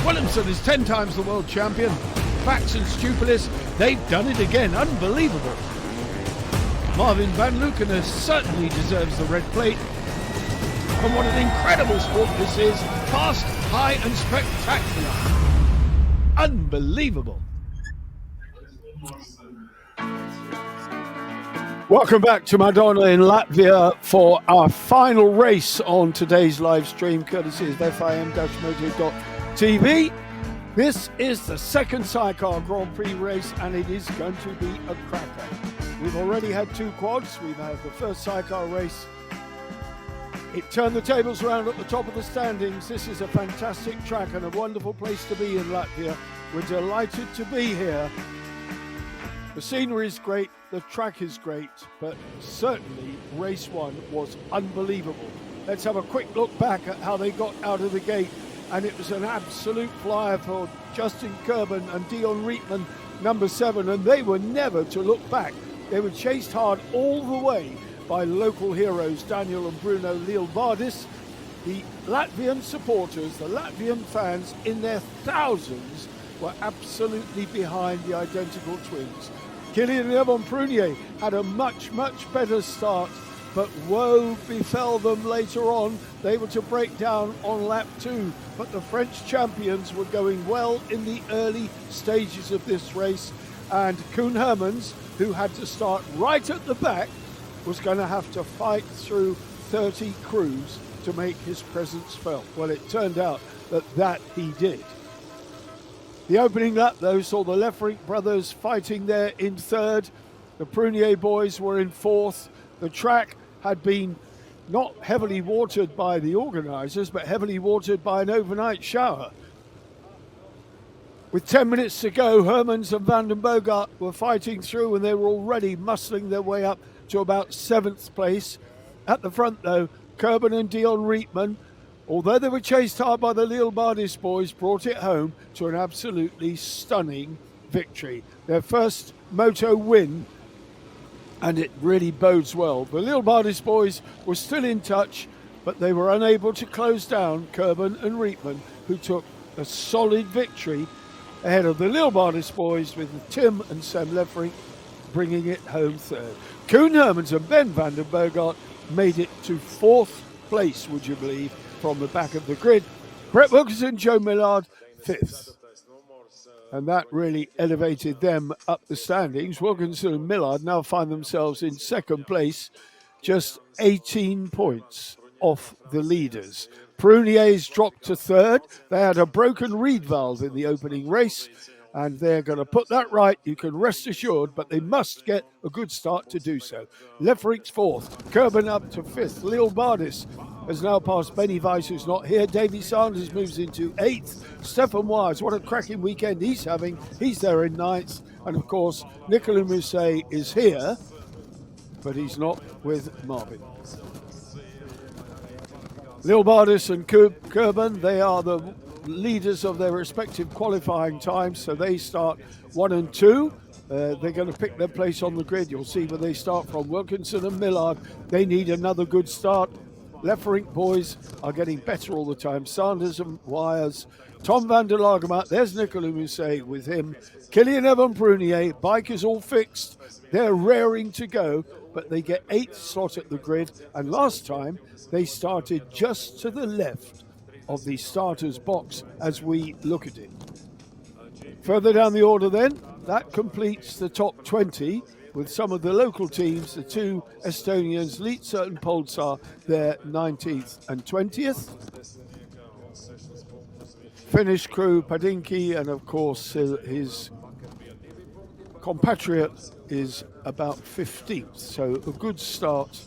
Williamson is 10 times the world champion. Fax and Stupilis, they've done it again. Unbelievable. Marvin van Lukener certainly deserves the red plate. And what an incredible sport this is. Fast, high and spectacular. Unbelievable. Welcome back to Madona in Latvia for our final race on today's live stream, courtesy of FIM-moto.tv. This is the second Sidecar Grand Prix race, and it is going to be a cracker. We've already had two quads. We've had the first Sidecar race. It turned the tables around at the top of the standings. This is a fantastic track and a wonderful place to be in Latvia. We're delighted to be here. The scenery is great, the track is great, but certainly race one was unbelievable. Let's have a quick look back at how they got out of the gate, and it was an absolute flyer for Justin Kerben and Dion Rietman, number 7, and they were never to look back. They were chased hard all the way by local heroes Daniel and Bruno Lielvardis. The Latvian supporters, the Latvian fans in their thousands were absolutely behind the identical twins. Kylian Yvon Prunier had a much better start, but woe befell them later on. They were to break down on lap 2, but the French champions were going well in the early stages of this race, and Koen Hermans, who had to start right at the back, was going to have to fight through 30 crews to make his presence felt. Well, it turned out that he did. The opening lap, though, saw the Lefferink brothers fighting there in 3rd. The Prunier boys were in 4th. The track had been not heavily watered by the organisers, but heavily watered by an overnight shower. With 10 minutes to go, Hermans and Van den Bogart were fighting through, and they were already muscling their way up to about 7th place. At the front, though, Kerben and Dion Rietman, although they were chased hard by the Lielvardis boys, brought it home to an absolutely stunning victory. Their first moto win, and it really bodes well. The Lielvardis boys were still in touch, but they were unable to close down Kerben and Rietman, who took a solid victory ahead of the Lielvardis boys, with Tim and Sam Lefferink bringing it home 3rd. Koen Hermans and Ben van den Bogart made it to 4th place, would you believe, from the back of the grid. Brett Wilkinson, Joe Millard, 5th. And that really elevated them up the standings. Wilkinson and Millard now find themselves in 2nd place, just 18 points off the leaders. Prunier's dropped to 3rd. They had a broken reed valve in the opening race, and they're going to put that right, you can rest assured, but they must get a good start to do so. Lefferink's 4th, Kerben up to 5th. Lielvardis has now passed Benny Weiss, who's not here. Davy Sanders moves into 8th. Stefan Wires, what a cracking weekend he's having. He's there in 9th. And of course, Nicolas Mousset is here, but he's not with Marvin. Lielvardis and Kerben, they are the leaders of their respective qualifying times, so they start 1 and 2. They're going to pick their place on the grid. You'll see where they start from. Wilkinson and Millard, they need another good start. Lefferink boys are getting better all the time. Sanders and Wires, Tom van der Lagermaat, there's Nicolas Mousset with him. Kylian Yvon Prunier, bike is all fixed. They're raring to go, but they get 8th slot at the grid. And last time, they started just to the left of the starter's box as we look at it. Further down the order then, that completes the top 20 with some of the local teams, the 2 Estonians, Lietza and Polsar, they're 19th and 20th. Finnish crew, Padinki, and of course his compatriot is about 15th. So a good start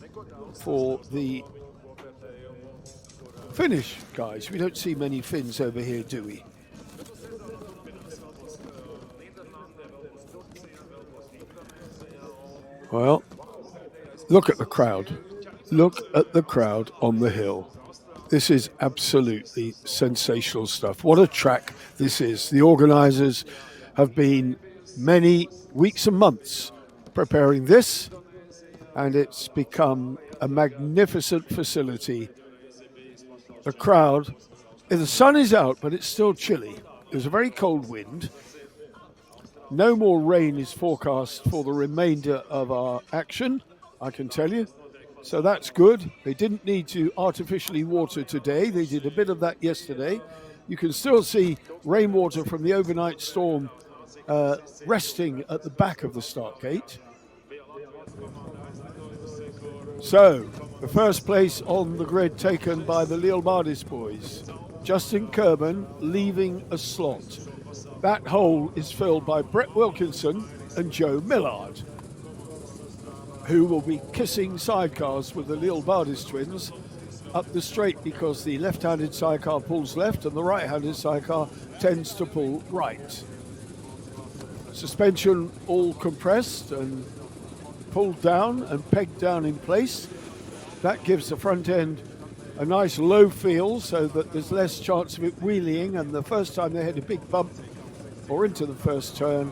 for the Finnish guys. We don't see many Finns over here, do we? Well, look at the crowd. Look at the crowd on the hill. This is absolutely sensational stuff. What a track this is. The organisers have been many weeks and months preparing this, and it's become a magnificent facility. The crowd, the sun is out, but it's still chilly. There's a very cold wind. No more rain is forecast for the remainder of our action, I can tell you. So that's good. They didn't need to artificially water today. They did a bit of that yesterday. You can still see rainwater from the overnight storm resting at the back of the start gate. So, the first place on the grid taken by the Leobardis boys. Justin Kerban leaving a slot. That hole is filled by Brett Wilkinson and Joe Millard, who will be kissing sidecars with the Leobardis twins up the straight, because the left-handed sidecar pulls left and the right-handed sidecar tends to pull right. Suspension all compressed and pulled down and pegged down in place. That gives the front end a nice low feel so that there's less chance of it wheeling, and the first time they hit a big bump or into the first turn,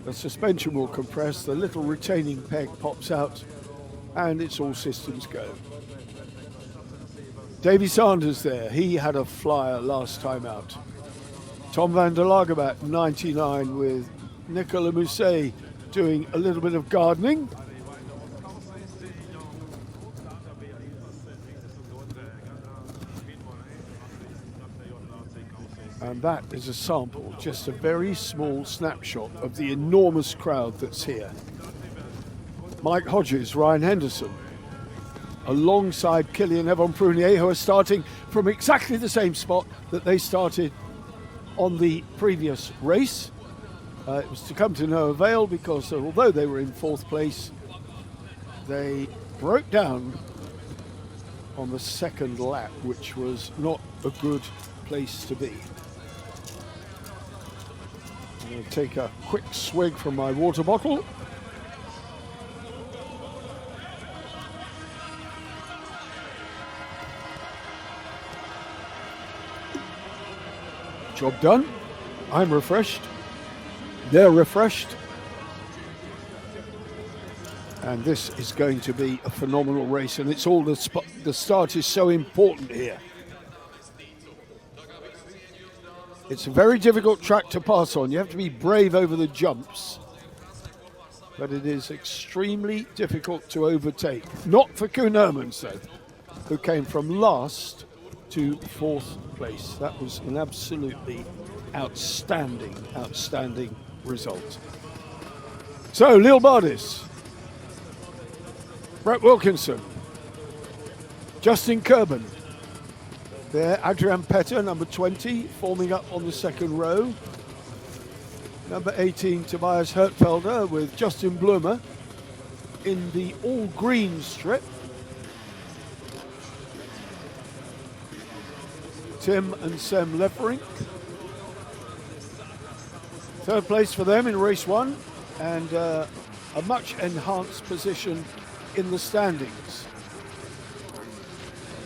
the suspension will compress, the little retaining peg pops out, and it's all systems go. Davy Sanders there, he had a flyer last time out. Tom van der Lagerbach, 99, with Nicolas Mousset doing a little bit of gardening. And that is a sample, just a very small snapshot of the enormous crowd that's here. Mike Hodges, Ryan Henderson, alongside Kilian Evon Prunier, who are starting from exactly the same spot that they started on the previous race. It was to come to no avail, because although they were in fourth place, they broke down on the second lap, which was not a good place to be. I'm going to take a quick swig from my water bottle. Job done. I'm refreshed. They're refreshed. And this is going to be a phenomenal race, and it's all the start is so important here. It's a very difficult track to pass on. You have to be brave over the jumps, but it is extremely difficult to overtake. Not for Koen Hermans, though, who came from last to fourth place. That was an absolutely outstanding result. So, Leobardis, Brett Wilkinson, Justin Kerban, there, Adrian Petter, number 20, forming up on the second row. Number 18, Tobias Hertfelder, with Justin Blumer in the all-green strip. Tim and Sem Leverink. Third place for them in race one, and a much enhanced position in the standings.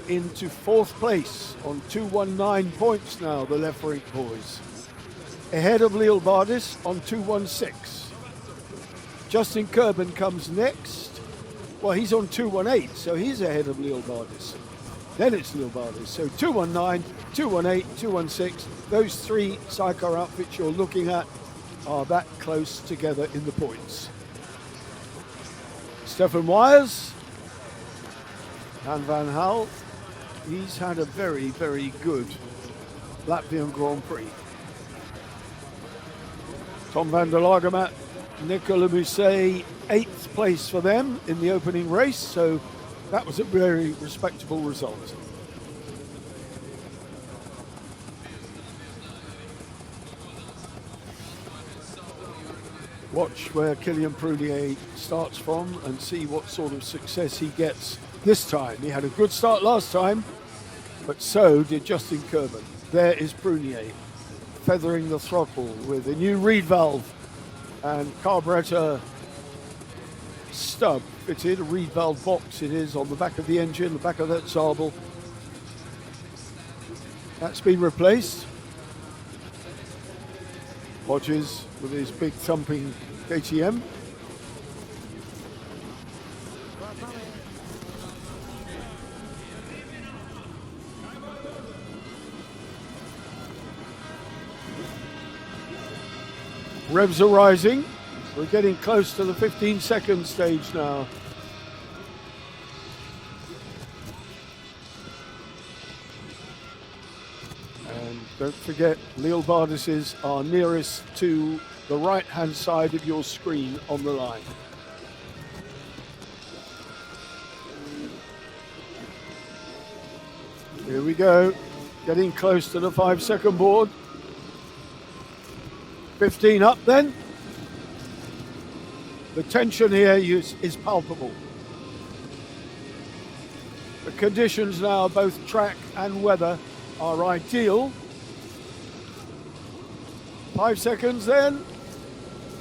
Into fourth place on 219 points now, the Leverink boys. Ahead of Leobardis on 216. Justin Kerban comes next. Well, he's on 218, so he's ahead of Leobardis. Then it's Leobardis. So 219, 218, 216. Those three sidecar outfits you're looking at are that close together in the points. Stefan Wyers and Van Hal. He's had a very, very good Latvian Grand Prix. Tom van der Lagerbach, Nicolas Mousset, 8th place for them in the opening race, so that was a very respectable result. Watch where Kilian Prunier starts from and see what sort of success he gets this time. He had a good start last time, but so did Justin Kerban. There is Prunier, feathering the throttle with a new reed valve and carburetor stub fitted, a reed valve box it is on the back of the engine, the back of that Zabel. That's been replaced. Hodges with his big thumping KTM. Revs are rising. We're getting close to the 15-second stage now. And don't forget, Lil Bardis are nearest to the right-hand side of your screen on the line. Here we go, getting close to the 5-second board. 15 up then. The tension here is palpable. The conditions now, both track and weather, are ideal. 5 seconds then.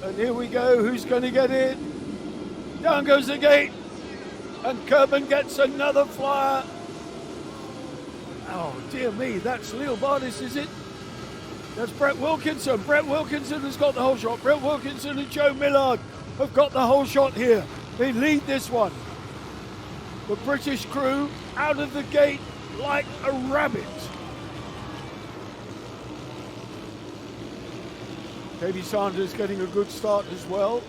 And here we go, who's going to get it? Down goes the gate. And Kerben gets another flyer. Oh, dear me, that's Lil Bardis, is it? That's Brett Wilkinson. Brett Wilkinson has got the whole shot. Brett Wilkinson and Joe Millard have got the whole shot here. They lead this one. The British crew out of the gate like a rabbit. Davy Sanders getting a good start as well.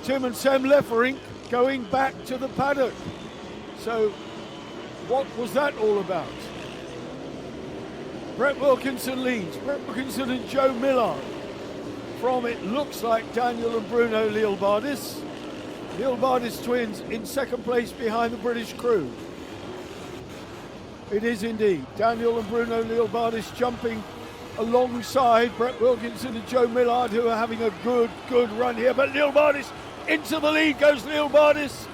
Tim and Sam Leffering going back to the paddock. So what was that all about? Brett Wilkinson leads. Brett Wilkinson and Joe Millard. From it looks like Daniel and Bruno Lil Bardis. Lil Bardis twins in second place behind the British crew. It is indeed. Daniel and Bruno Lil Bardis jumping alongside Brett Wilkinson and Joe Millard, who are having a good run here. But Lil Bardis into the lead goes Lil Bardis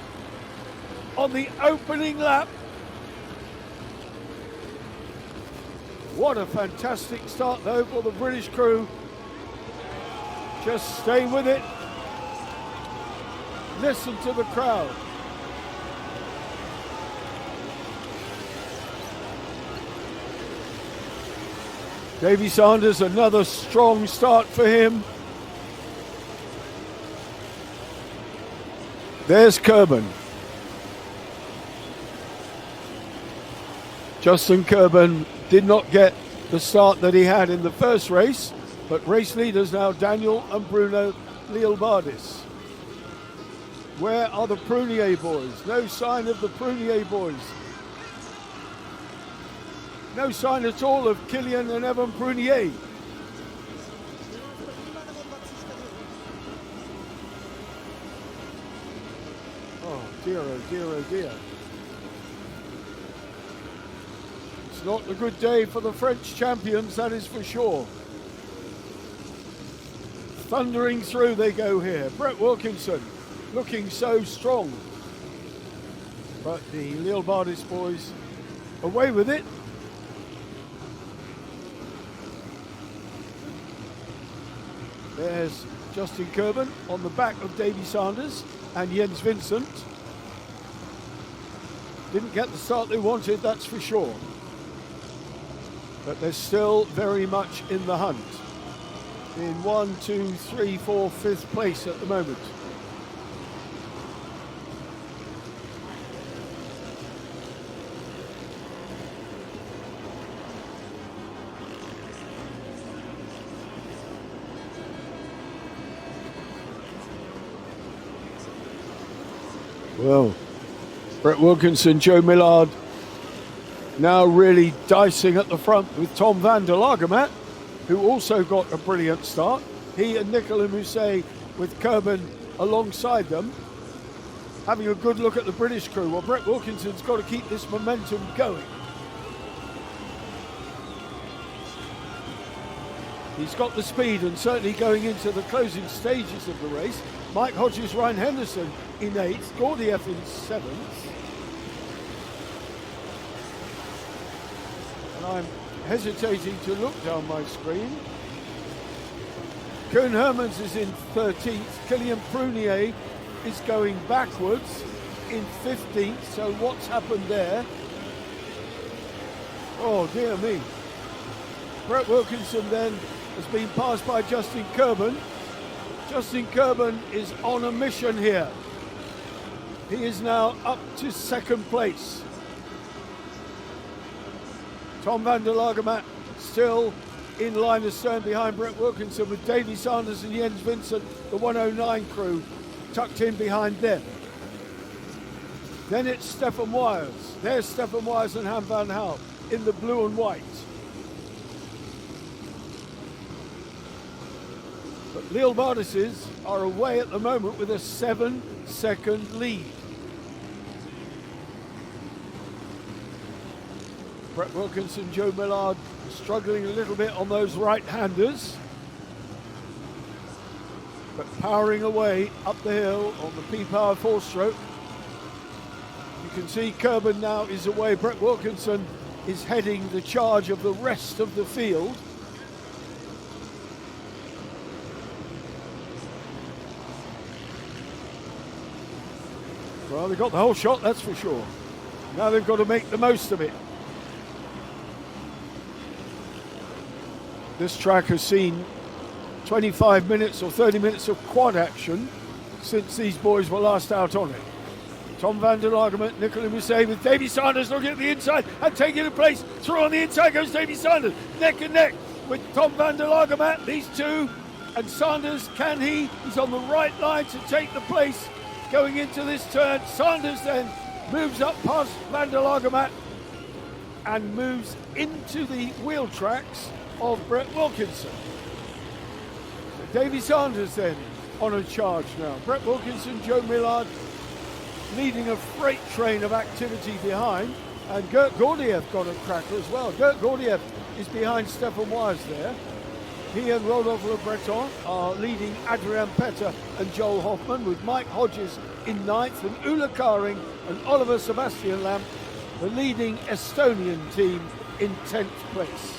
on the opening lap. What a fantastic start though for the British crew. Just stay with it. Listen to the crowd. Davy Sanders, another strong start for him. There's Kerben. Justin Kerben did not get the start that he had in the first race, but race leaders now Daniel and Bruno Lil Bardis. Where are the Prunier boys? No sign of the Prunier boys. No sign at all of Killian and Evan Prunier. Oh dear, oh dear, oh dear. It's not a good day for the French champions, that is for sure. Thundering through they go here. Brett Wilkinson looking so strong. But the Lil Bardis boys away with it. There's Justin Kerben on the back of Davy Sanders and Jens Vincent. Didn't get the start they wanted, that's for sure. But they're still very much in the hunt. In 1, 2, 3, 4, 5th place at the moment. Well, Brett Wilkinson, Joe Millard now really dicing at the front with Tom van der Lagermaat, who also got a brilliant start. He and Nicolas Mousset with Kerben alongside them, having a good look at the British crew. Well, Brett Wilkinson's got to keep this momentum going. He's got the speed, and certainly going into the closing stages of the race. Mike Hodges, Ryan Henderson in 8th, Gordieff in 7th. And I'm hesitating to look down my screen. Koen Hermans is in 13th. Killian Prunier is going backwards in 15th. So what's happened there? Oh dear me. Brett Wilkinson then has been passed by Justin Kerben. Justin Kerben is on a mission here. He is now up to 2nd place. Tom van der Lagermaat still in line astern behind Brett Wilkinson, with Davy Sanders and Jens Vincent, the 109 crew, tucked in behind them. Then it's Stefan Wires. There's Stefan Wires and Han van Hal in the blue and white. But Lille Bardises are away at the moment with a 7-second lead. Brett Wilkinson, Joe Millard struggling a little bit on those right-handers, but powering away up the hill on the P-Power 4-stroke. You can see Kerben now is away. Brett Wilkinson is heading the charge of the rest of the field. Well, they got the whole shot, that's for sure. Now they've got to make the most of it. This track has seen 25 minutes or 30 minutes of quad action since these boys were last out on it. Tom van der Lagerman, Nicolas Mousset with Davy Sanders looking at the inside and taking a place. Through on the inside goes Davy Sanders, neck and neck with Tom van der Lagerman. These two, and Sanders, can he? He's on the right line to take the place going into this turn. Sanders then moves up past van der Lagerman and moves into the wheel tracks of Brett Wilkinson. So Davy Sanders then on a charge now. Brett Wilkinson, Joe Millard leading a freight train of activity behind, and Gert Gordiev got a cracker as well. Gert Gordiev is behind Stefan Wires there. He and Rodolphe Le Breton are leading Adrian Petter and Joel Hoffman, with Mike Hodges in ninth and Ulla Karing and Oliver Sebastian Lamp, the leading Estonian team, in 10th place.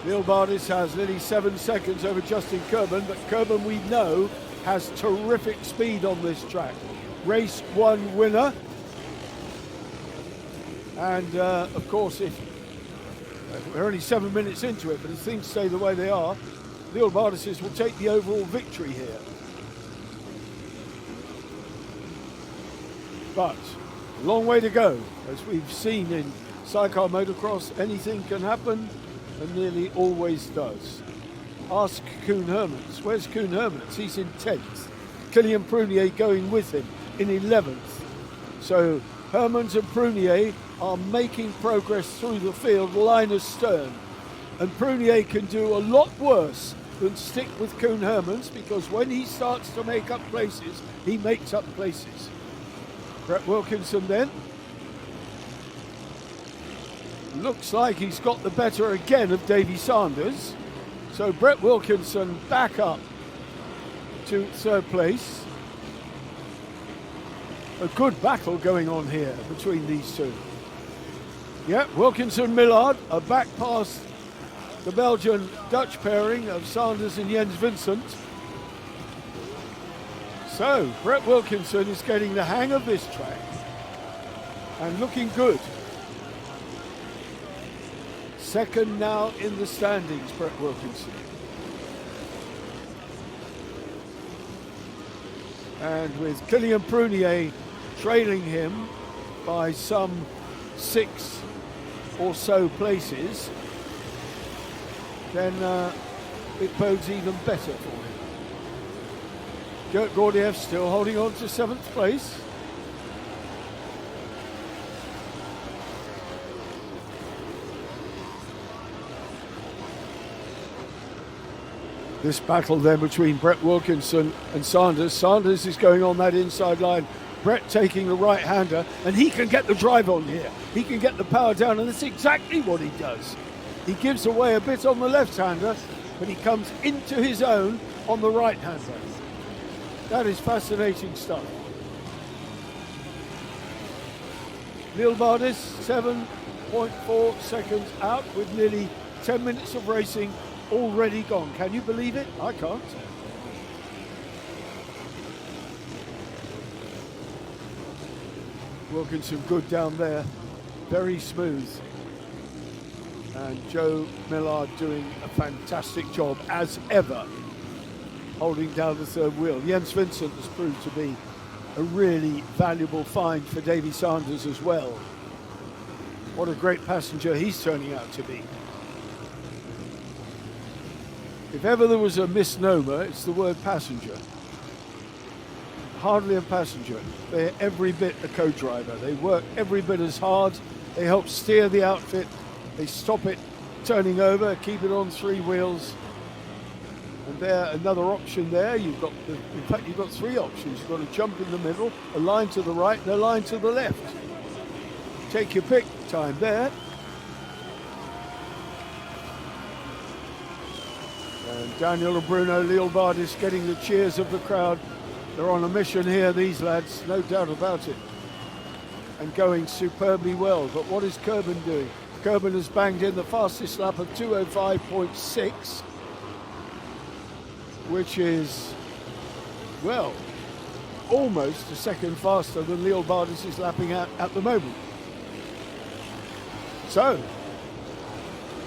Lille Bardis has nearly 7 seconds over Justin Kerben, but Kerben, we know, has terrific speed on this track. Race 1 winner. And of course, if we're only 7 minutes into it, but if things stay the way they are, Lille Bardises will take the overall victory here. But a long way to go. As we've seen in Sidecar motocross, anything can happen, and nearly always does. Ask Koen Hermans. Where's Koen Hermans? He's in 10th. Kilian Prunier going with him in 11th. So Hermans and Prunier are making progress through the field, line astern. And Prunier can do a lot worse than stick with Koen Hermans, because when he starts to make up places, he makes up places. Brett Wilkinson then. Looks like he's got the better again of Davy Sanders. So Brett Wilkinson back up to 3rd place. A good battle going on here between these two. Yep, Wilkinson Millard are back past the Belgian-Dutch pairing of Sanders and Jens Vincent. So Brett Wilkinson is getting the hang of this track and looking good. Second now in the standings, Brett Wilkinson. And with Kilian Prunier trailing him by some 6 or so places, then it bodes even better for him. Gert Gordiev still holding on to 7th place. This battle then between Brett Wilkinson and Sanders. Sanders is going on that inside line. Brett taking the right-hander, and he can get the drive on here. He can get the power down, and that's exactly what he does. He gives away a bit on the left-hander, but he comes into his own on the right-hander. That is fascinating stuff. Lille Bardis, 7.4 seconds out with nearly 10 minutes of racing already gone. Can you believe it? I can't. Wilkinson good down there, very smooth. And Joe Millard doing a fantastic job as ever, holding down the 3rd wheel. Jens Vincent has proved to be a really valuable find for Davy Sanders as well. What a great passenger he's turning out to be. If ever there was a misnomer, it's the word passenger. Hardly a passenger. They're every bit a co-driver. They work every bit as hard. They help steer the outfit. They stop it turning over, keep it on 3 wheels. And there, another option there. In fact, you've got 3 options. You've got a jump in the middle, a line to the right, and a line to the left. Take your pick. Time there. And Daniel and Bruno Lielbardis getting the cheers of the crowd. They're on a mission here, these lads, no doubt about it. And going superbly well. But what is Kerben doing? Kerben has banged in the fastest lap of 2:05.6, which is, well, almost a second faster than Lielbardis is lapping at the moment. So,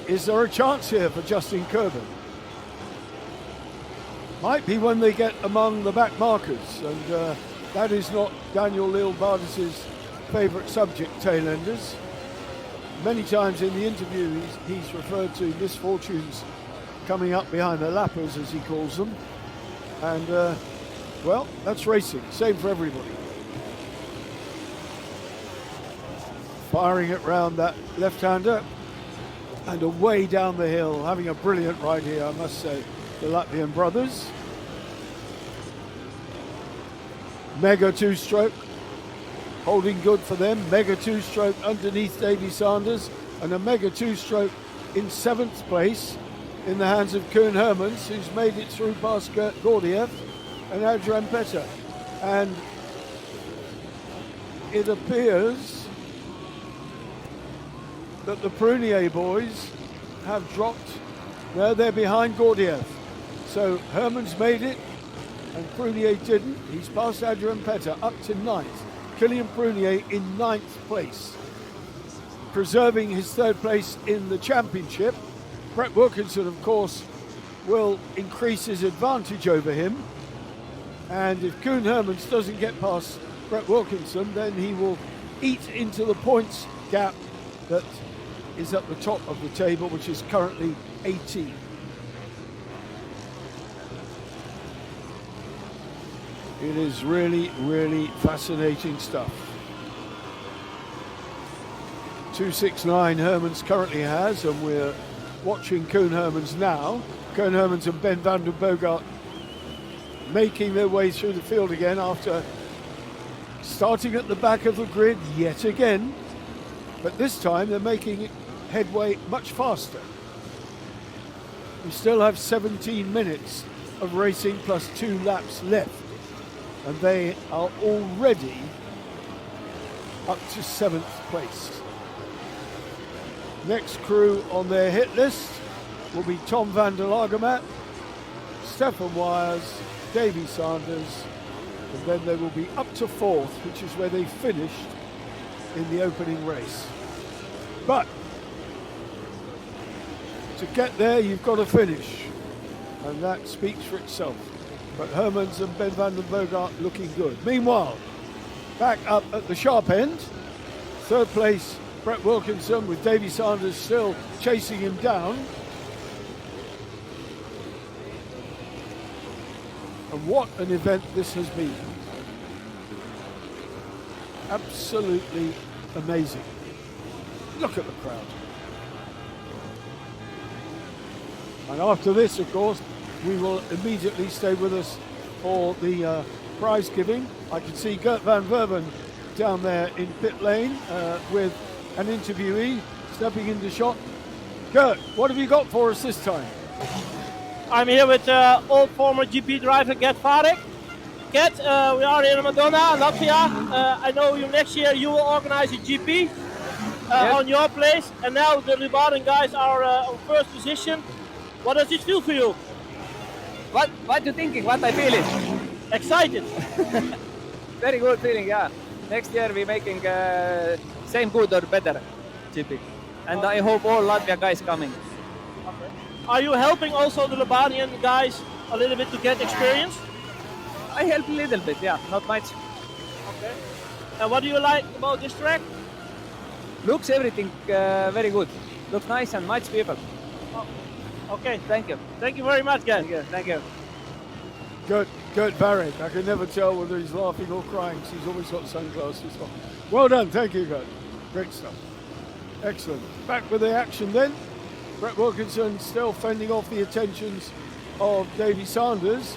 is there a chance here for Justin Kerben? Might be when they get among the back markers, and that is not Daniel Lielbardis' favourite subject, tailenders. Many times in the interview he's referred to misfortunes coming up behind the lappers, as he calls them. And, well, that's racing, same for everybody. Firing it round that left-hander, and away down the hill, having a brilliant ride here, I must say, the Latvian brothers. Mega 2-stroke, holding good for them. Mega 2-stroke underneath Davy Sanders, and a mega 2-stroke in 7th place in the hands of Koen Hermans, who's made it through past Gert Gordiev and Adrian Petter. And it appears that the Prunier boys have dropped. No, they're behind Gordiev. So Hermans made it and Prunier didn't. He's passed Adrian Petter up to 9th. Kilian Prunier in 9th place, preserving his 3rd place in the championship. Brett Wilkinson, of course, will increase his advantage over him. And if Koen Hermans doesn't get past Brett Wilkinson, then he will eat into the points gap that is at the top of the table, which is currently 18. It is really, really fascinating stuff. 2:69 Hermans currently has, and we're watching Koen Hermans now. Koen Hermans and Ben van den Bogart making their way through the field again after starting at the back of the grid yet again. But this time they're making headway much faster. We still have 17 minutes of racing plus 2 laps left, and they are already up to 7th place. Next crew on their hit list will be Tom van der Lagermaat, Stefan Wyers, Davy Sanders, and then they will be up to 4th, which is where they finished in the opening race. But to get there, you've got to finish, and that speaks for itself. But Hermans and Ben van den Bogart looking good. Meanwhile, back up at the sharp end, 3rd place, Brett Wilkinson, with Davy Sanders still chasing him down. And what an event this has been. Absolutely amazing. Look at the crowd. And after this, of course, we will immediately stay with us for the prize giving. I can see Gert van Verven down there in pit lane with an interviewee stepping into shot. Gert, what have you got for us this time? I'm here with old former GP driver Gert Varek. Gert, we are in Madona, Latvia. I know next year you will organize a GP on your place, and now the Lielbardis guys are on 1st position. What does it feel for you? What you thinking? What I feeling? Excited. Very good feeling, yeah. Next year we making same good or better GP. And I hope all Latvia guys coming. Okay. Are you helping also the Lielbardian guys a little bit to get experience? I help a little bit, yeah, not much. Okay. And what do you like about this track? Looks everything very good. Looks nice and much people. Oh, okay. Thank you. Thank you very much, guys. Thank you. Thank you. Good, Varric. I can never tell whether he's laughing or crying because he's always got sunglasses on. Well done, thank you, guys. Great stuff. Excellent. Back with the action then. Brett Wilkinson still fending off the attentions of Davy Sanders,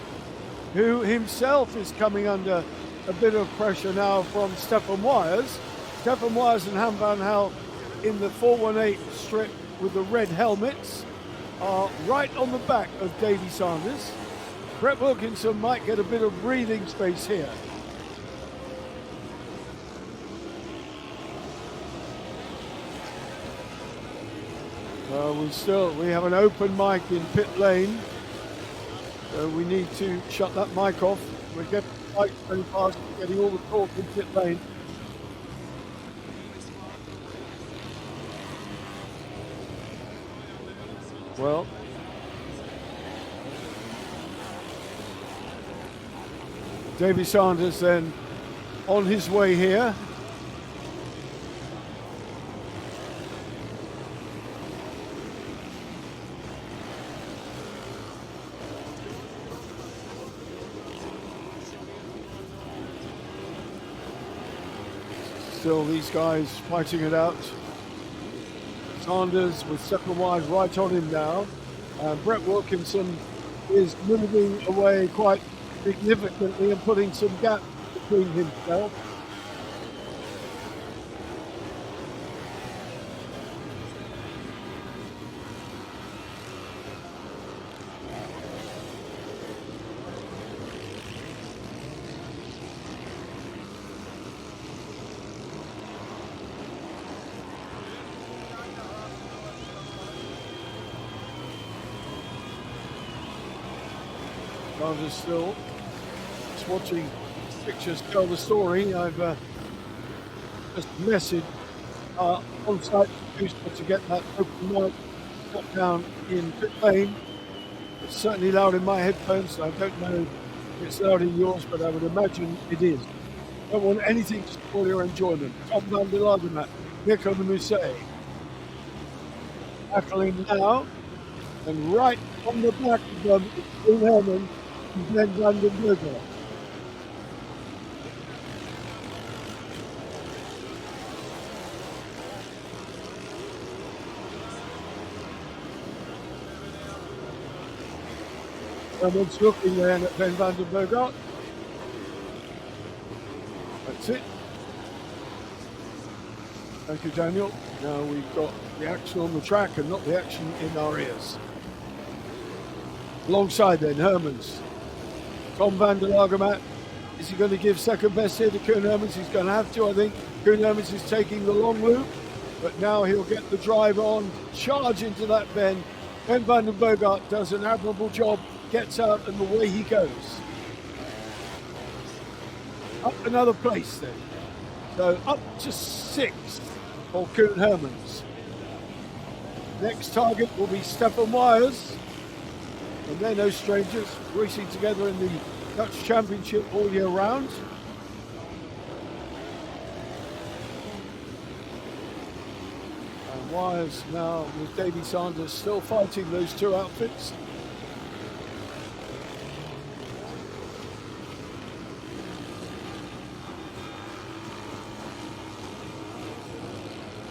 who himself is coming under a bit of pressure now from Stefan Wires. Stefan Wires and Han van Hal in the 418 strip with the red helmets are right on the back of Davy Sanders. Brett Wilkinson might get a bit of breathing space here. We have an open mic in pit lane. We need to shut that mic off. We're getting mics very fast, getting all the talk in pit lane. Well, Davy Sanders then on his way here. Still these guys fighting it out. Sanders with Stefan Wise right on him now. Brett Wilkinson is moving away quite significantly and putting some gap between himself. Sanders still just watching pictures tell the story. I've just messaged on-site producer to get that open mic shut down in pit lane. It's certainly loud in my headphones. I don't know if it's loud in yours, but I would imagine it is. Don't want anything to spoil your enjoyment. Tom van der Lagemat, Nico de Musset. Tackling now, and right on the back of them is Koen Herman and Ben van den Berger. Herman's looking then at Ben van den Berger. That's it. Thank you, Daniel. Now we've got the action on the track and not the action in our ears. Alongside then, Hermans. Tom van der Lagemat. Is he going to give second best here to Koen Hermans? He's going to have to, I think. Koen Hermans is taking the long loop, but now he'll get the drive on, charge into that bend. Ben van den Berger does an admirable job, gets out, and away he goes. Up another place then. So up to 6th for Koen Hermans. Next target will be Stefan Wires. And they're no strangers, racing together in the Dutch Championship all year round. And Wires now with Davy Sanders still fighting those two outfits.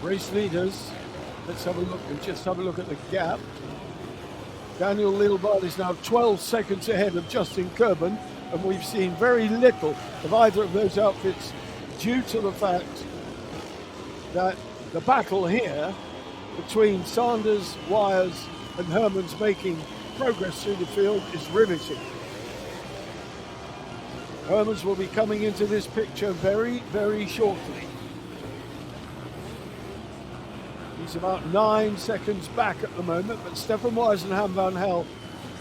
Race leaders, let's have a look and just have a look at the gap. Daniel Leelbard is now 12 seconds ahead of Justin Kerben, and we've seen very little of either of those outfits due to the fact that the battle here between Sanders, Wires and Hermans making progress through the field is riveting. Hermans will be coming into this picture very, very shortly. He's about 9 seconds back at the moment, but Stefan Wise and Han van Hal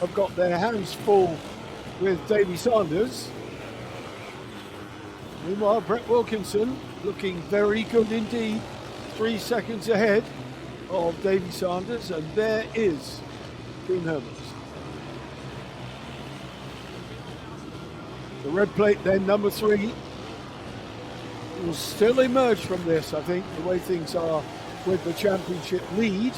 have got their hands full with Davy Sanders. Meanwhile, Brett Wilkinson looking very good indeed, 3 seconds ahead of Davy Sanders, and there is Koen Hermans. The red plate then, number 3, will still emerge from this, I think, the way things are with the championship lead.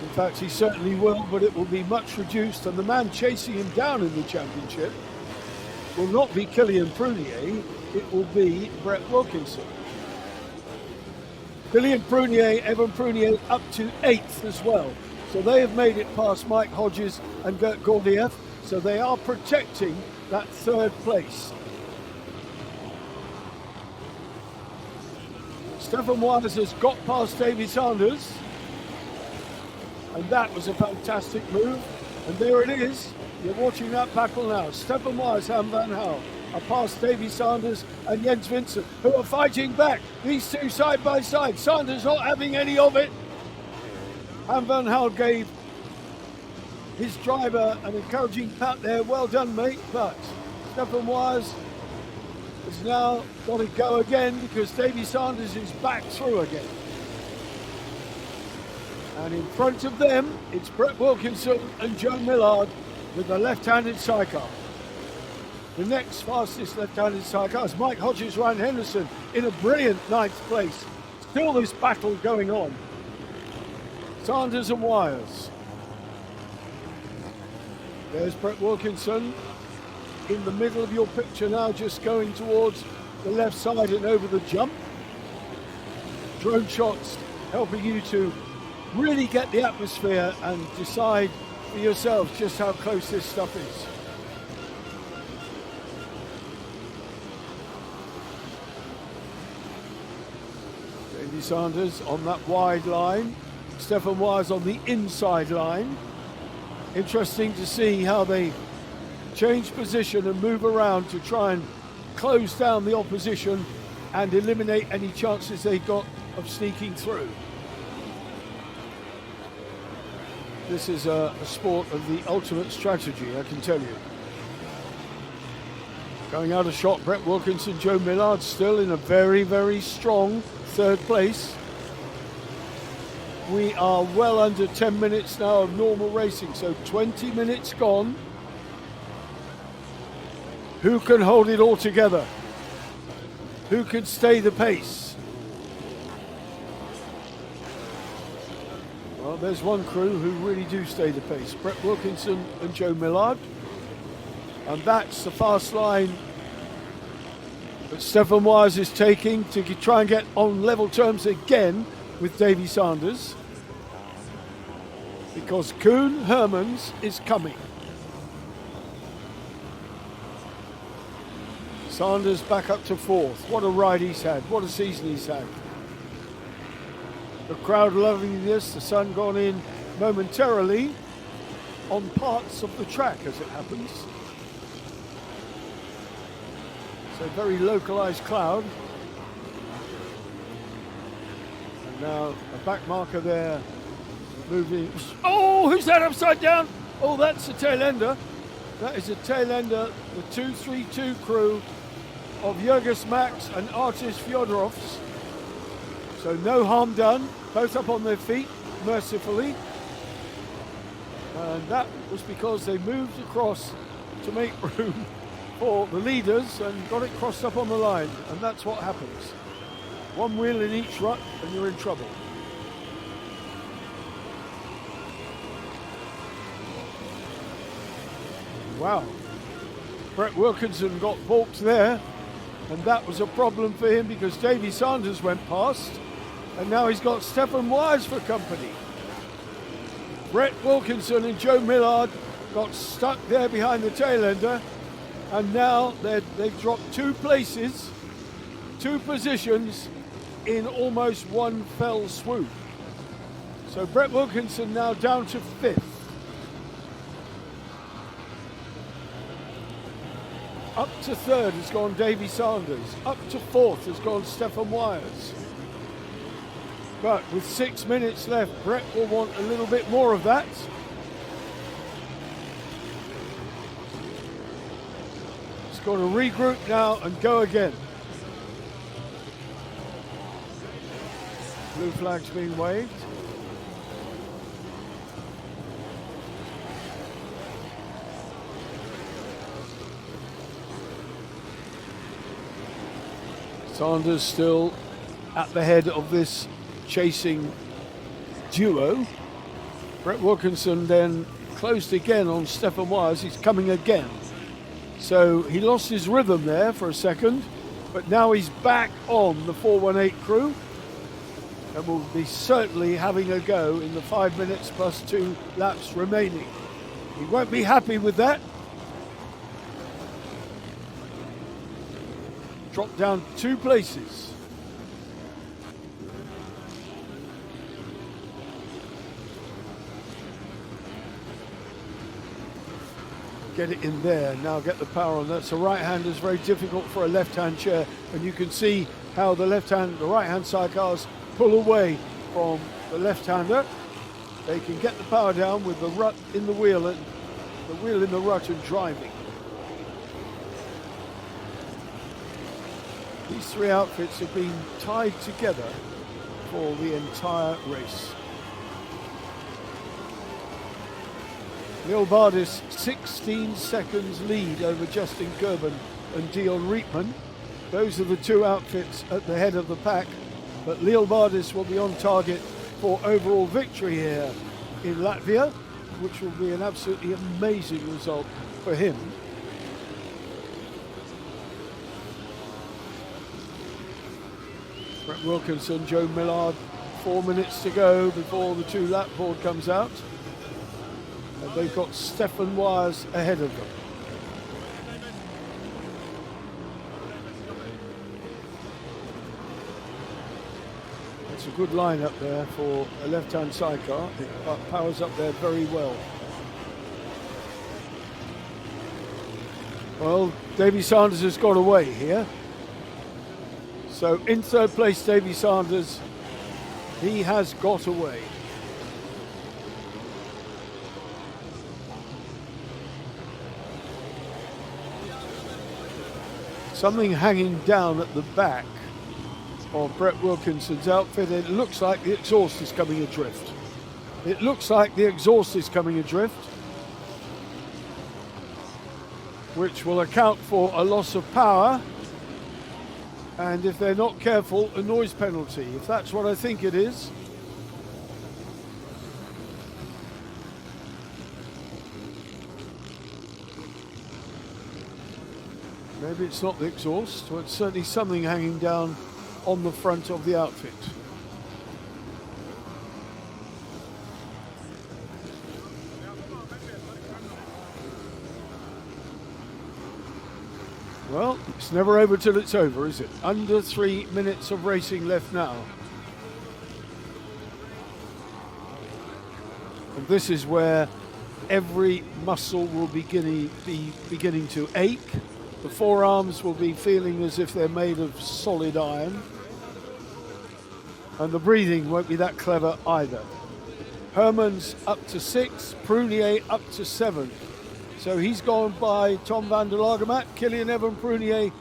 In fact, he certainly will, but it will be much reduced, and the man chasing him down in the championship will not be Kilian Prunier, it will be Brett Wilkinson. Kilian Prunier, Evan Prunier up to 8th as well. So they have made it past Mike Hodges and Gert Gordiev, so they are protecting that 3rd place. Stefan Wise has got past Davy Sanders, and that was a fantastic move. And there it is. You're watching that battle now. Stefan Wise, Han van Hal are past Davy Sanders and Jens Vincent, who are fighting back. These two side by side. Sanders not having any of it. Han van Hal gave his driver an encouraging pat there. Well done, mate. But Stefan Wise has now got to go again because Davy Sanders is back through again. And in front of them, it's Brett Wilkinson and Joe Millard with the left-handed sidecar. The next fastest left-handed sidecar is Mike Hodges, Ryan Henderson in a brilliant 9th place. Still this battle going on. Sanders and Wires. There's Brett Wilkinson in the middle of your picture now, just going towards the left side and over the jump. Drone shots helping you to really get the atmosphere and decide for yourselves just how close this stuff is. Davy Sanders on that wide line, Stefan Wise on the inside line. Interesting to see how they change position and move around to try and close down the opposition and eliminate any chances they got of sneaking through. This is a sport of the ultimate strategy, I can tell you. Going out of shot, Brett Wilkinson, Joe Millard still in a very, very strong 3rd place. We are well under 10 minutes now of normal racing, so 20 minutes gone. Who can hold it all together? Who can stay the pace? Well, there's one crew who really do stay the pace. Brett Wilkinson and Joe Millard. And that's the fast line that Stefan Wise is taking to try and get on level terms again with Davy Sanders. Because Koen Hermans is coming. Sanders back up to 4th. What a ride he's had. What a season he's had. The crowd loving this. The sun gone in momentarily on parts of the track as it happens. It's a very localized cloud. And now a back marker there moving. Oh, who's that upside down? Oh, that's a tail ender. That is a tail ender, the 232 crew of Jurgis Max and Artis Fyodorovs. So no harm done, both up on their feet, mercifully. And that was because they moved across to make room for the leaders and got it crossed up on the line. And that's what happens. One wheel in each rut and you're in trouble. Wow. Brett Wilkinson got balked there. And that was a problem for him because Davy Sanders went past. And now he's got Stefan Wise for company. Brett Wilkinson and Joe Millard got stuck there behind the tail ender. And now they've dropped 2 places, 2 positions in almost one fell swoop. So Brett Wilkinson now down to 5th. Up to 3rd has gone Davy Sanders. Up to 4th has gone Stefan Wires. But with 6 minutes left, Brett will want a little bit more of that. He's got to regroup now and go again. Blue flag's being waved. Sanders still at the head of this chasing duo. Brett Wilkinson then closed again on Stefan Wise. He's coming again. So he lost his rhythm there for a second, but now he's back on the 418 crew and will be certainly having a go in the 5 minutes plus 2 laps remaining. He won't be happy with that. Dropped down 2 places. Get it in there, now get the power on. That's a right-hander, very difficult for a left-hand chair, and you can see how the right-hand sidecars pull away from the left-hander. They can get the power down with the rut in the wheel and the wheel in the rut and driving. These 3 outfits have been tied together for the entire race. Neil Bardis 16 seconds lead over Justin Kerben and Dion Rietman. Those are the 2 outfits at the head of the pack, but Leo Bardis will be on target for overall victory here in Latvia, which will be an absolutely amazing result for him. Brett Wilkinson, Joe Millard, 4 minutes to go before the 2 lap board comes out. And they've got Stefan Wise ahead of them. It's a good line up there for a left-hand sidecar. It powers up there very well. Well, Davy Sanders has got away here. So in 3rd place, Davy Sanders, he has got away. Something hanging down at the back of Brett Wilkinson's outfit. It looks like the exhaust is coming adrift. It looks like the exhaust is coming adrift, which will account for a loss of power, and if they're not careful, a noise penalty. If that's what I think it is. Maybe it's not the exhaust, but it's certainly something hanging down on the front of the outfit. Well, it's never over till it's over, is it? Under 3 minutes of racing left now. And this is where every muscle will be beginning to ache. The forearms will be feeling as if they're made of solid iron. And the breathing won't be that clever either. Herman's up to 6, Prunier up to 7. So he's gone by Tom van der Lagermaat. Kilian Evan Prunier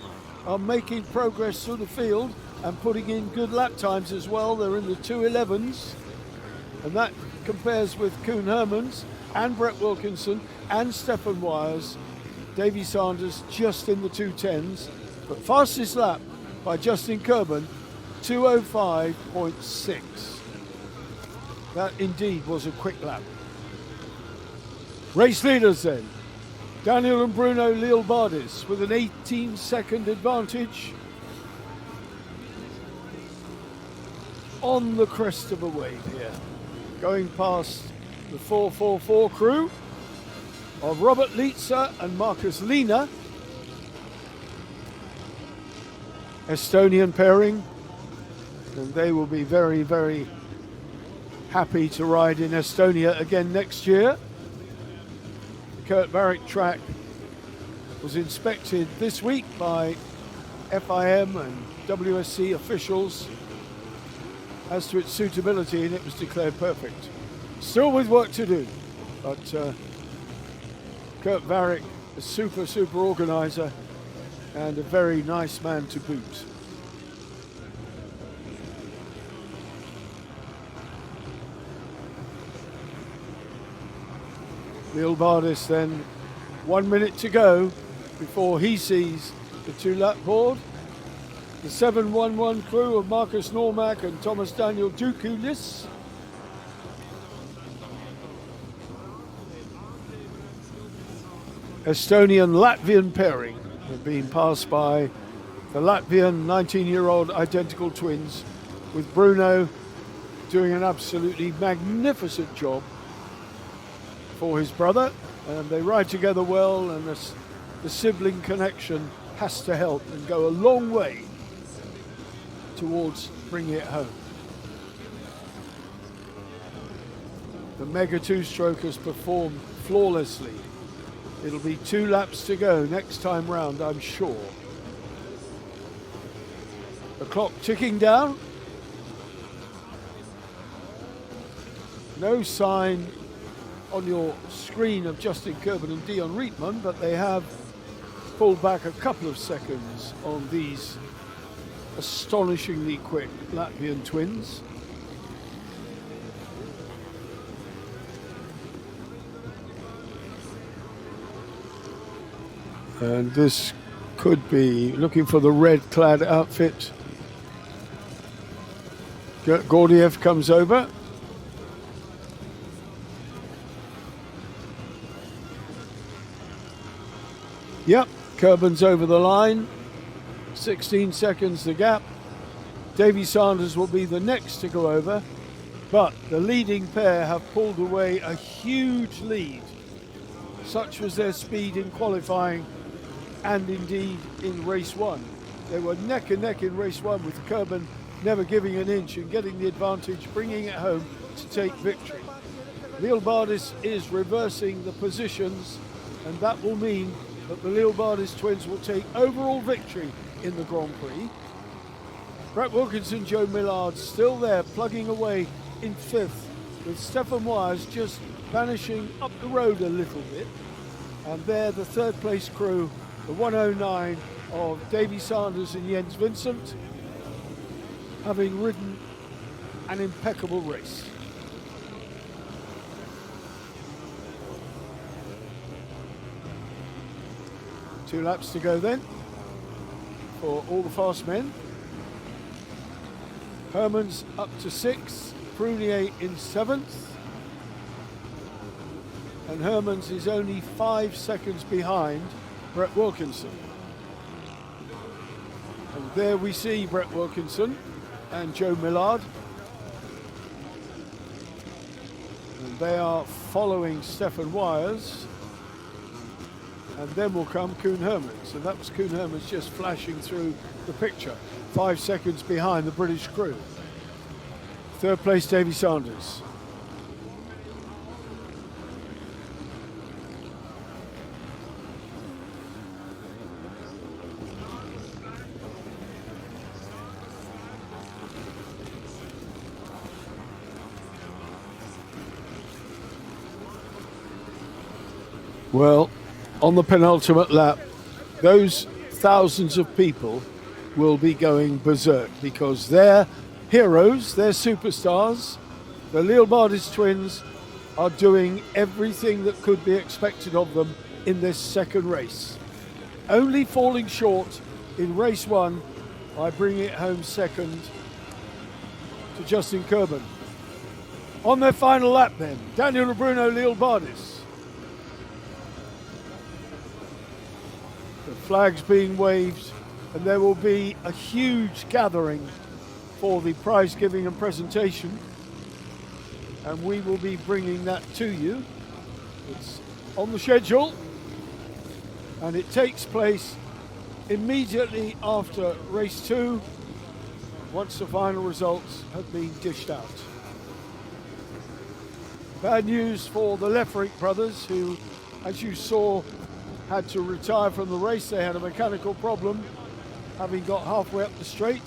are making progress through the field and putting in good lap times as well. They're in the 2:11s. And that compares with Koen Hermans and Brett Wilkinson and Stefan Wise. Davy Sanders just in the 2:10s, but fastest lap by Justin Kerben, 2:05.6. That indeed was a quick lap. Race leaders then. Daniel and Bruno Lielbardis with an 18-second advantage on the crest of a wave here. Going past the 444 crew of Robert Lietzer and Marcus Lina. Estonian pairing, and they will be very, very happy to ride in Estonia again next year. The Kurt Barrick track was inspected this week by FIM and WSC officials as to its suitability, and it was declared perfect. Still with work to do, but Kurt Barrick, a super organizer and a very nice man to boot. Lielbardis then, 1 minute to go before he sees the 2 lap board. The 711 crew of Marcus Normack and Thomas Daniel Dukulis. Estonian-Latvian pairing have been passed by the Latvian 19-year-old identical twins, with Bruno doing an absolutely magnificent job for his brother, and they ride together well, and the sibling connection has to help and go a long way towards bringing it home. The Mega Two-Stroke has performed flawlessly. It'll be 2 laps to go next time round, I'm sure. The clock ticking down. No sign on your screen of Justin Kerben and Dion Rietman, but they have pulled back a couple of seconds on these astonishingly quick Latvian twins. And this could be looking for the red-clad outfit. Gordiev comes over. Yep, Kerben's over the line. 16 seconds the gap. Davy Sanders will be the next to go over, but the leading pair have pulled away a huge lead. Such was their speed in qualifying and indeed in race 1. They were neck and neck in race 1, with Kerben never giving an inch and getting the advantage, bringing it home to take victory. Lielbardis is reversing the positions, and that will mean that the Lielbardis twins will take overall victory in the Grand Prix. Brett Wilkinson, Joe Millard still there, plugging away in 5th, with Stefan Wires just vanishing up the road a little bit. And there, the 3rd place crew, the 109 of Davy Sanders and Jens Vincent, having ridden an impeccable race. Two laps to go then for all the fast men. Hermans up to 6th, Prunier in 7th. And Hermans is only 5 seconds behind Brett Wilkinson. And there we see Brett Wilkinson and Joe Millard. And they are following Stefan Wires. And then will come Koen Hermans. And that was Koen Hermans just flashing through the picture. 5 seconds behind the British crew. 3rd place, Davy Sanders. Well, on the penultimate lap, those thousands of people will be going berserk, because they're heroes, they're superstars. The Lielbardis twins are doing everything that could be expected of them in this second race. Only falling short in race 1 by bringing it home second to Justin Kerben. On their final lap then, Daniel and Bruno Lielbardis. The flags being waved, and there will be a huge gathering for the prize giving and presentation, and we will be bringing that to you. It's on the schedule, and it takes place immediately after race 2, once the final results have been dished out. Bad news for the Lefrick brothers, who, as you saw, had to retire from the race. They had a mechanical problem, having got halfway up the straight,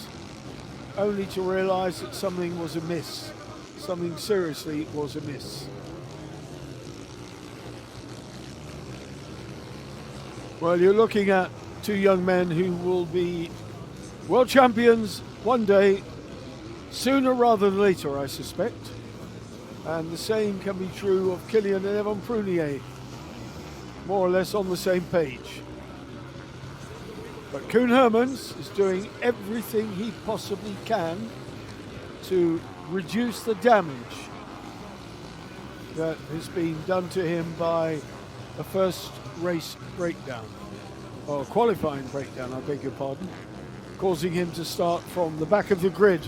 only to realise that something was amiss. Something seriously was amiss. Well, you're looking at 2 young men who will be world champions one day, sooner rather than later, I suspect. And the same can be true of Kilian and Evan Prunier, more or less on the same page. But Koen Hermans is doing everything he possibly can to reduce the damage that has been done to him by a first race breakdown, or qualifying breakdown, I beg your pardon, causing him to start from the back of the grid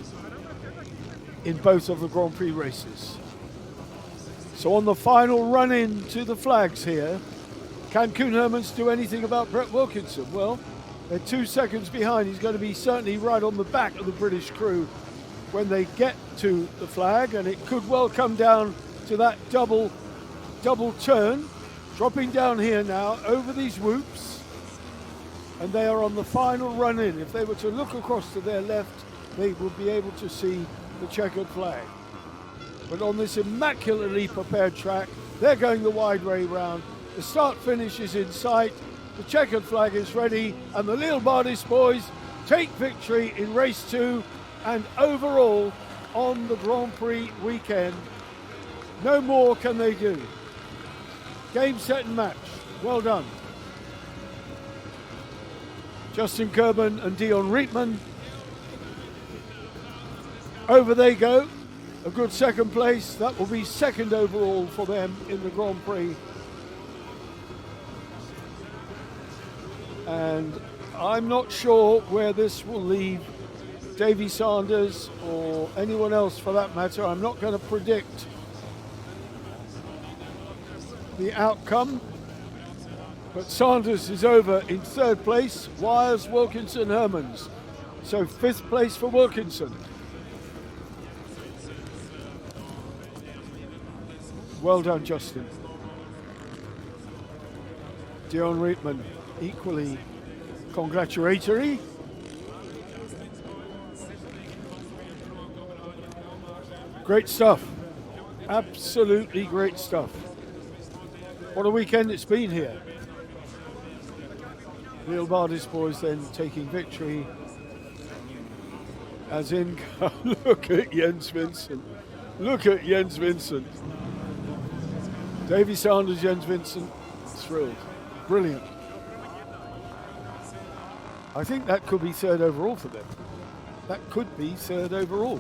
in both of the Grand Prix races. So on the final run-in to the flags here, can Koen Hermans do anything about Brett Wilkinson? Well, they're 2 seconds behind. He's going to be certainly right on the back of the British crew when they get to the flag, and it could well come down to that double turn. Dropping down here now over these whoops, and they are on the final run in. If they were to look across to their left, they would be able to see the checkered flag. But on this immaculately prepared track, they're going the wide way round. The start finish is in sight, the checkered flag is ready, and the Lille Bardis boys take victory in race 2 and overall on the Grand Prix weekend. No more can they do. Game, set and match. Well done. Justin Kerben and Dion Rietman. Over they go. A good second place. That will be second overall for them in the Grand Prix. And I'm not sure where this will leave Davy Sanders or anyone else for that matter. I'm not going to predict the outcome, but Sanders is over in third place, Wires, Wilkinson, Hermans. So 5th place for Wilkinson. Well done, Justin. Dion Rietman, equally congratulatory. Great stuff. Absolutely great stuff. What a weekend it's been here. Lille Bardis boys then taking victory. As in, look at Jens Vincent. Look at Jens Vincent. Davy Sanders, Jens Vincent, thrilled. Brilliant. I think that could be third overall for them. That could be third overall.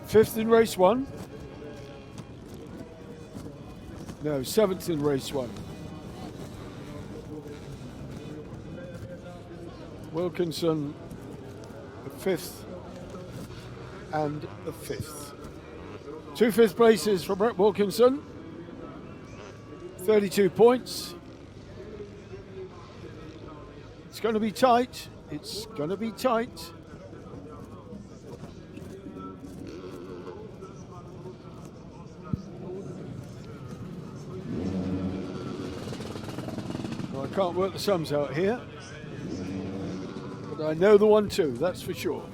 5th in race 1. No, 7th in race 1. Wilkinson, the 5th and the 5th. 2 5th places for Brett Wilkinson. 32 points. It's going to be tight. It's going to be tight. I can't work the sums out here, but I know the 1-2, that's for sure.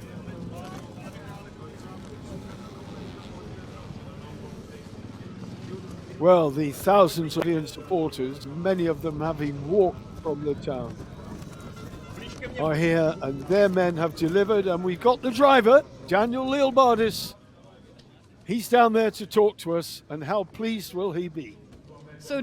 Well, the thousands of Ian supporters, many of them having walked from the town, are here, and their men have delivered, and we've got the driver, Daniel Lille Bardis. He's down there to talk to us, and how pleased will he be? So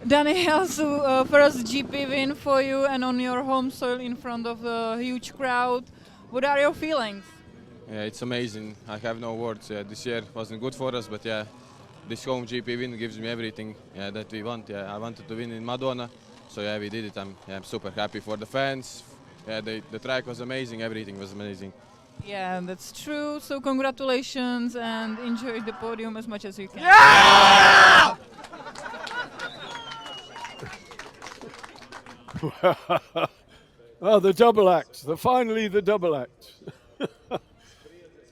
Daniel, so first GP win for you and on your home soil in front of a huge crowd. What are your feelings? Yeah, it's amazing. I have no words. This year wasn't good for us, but yeah, this home GP win gives me everything that we want. Yeah, I wanted to win in Madona, so yeah, we did it. I'm super happy for the fans. Yeah, the track was amazing. Everything was amazing. Yeah, that's true. So congratulations and enjoy the podium as much as you can. Yeah! Oh, the double act. Finally the double act.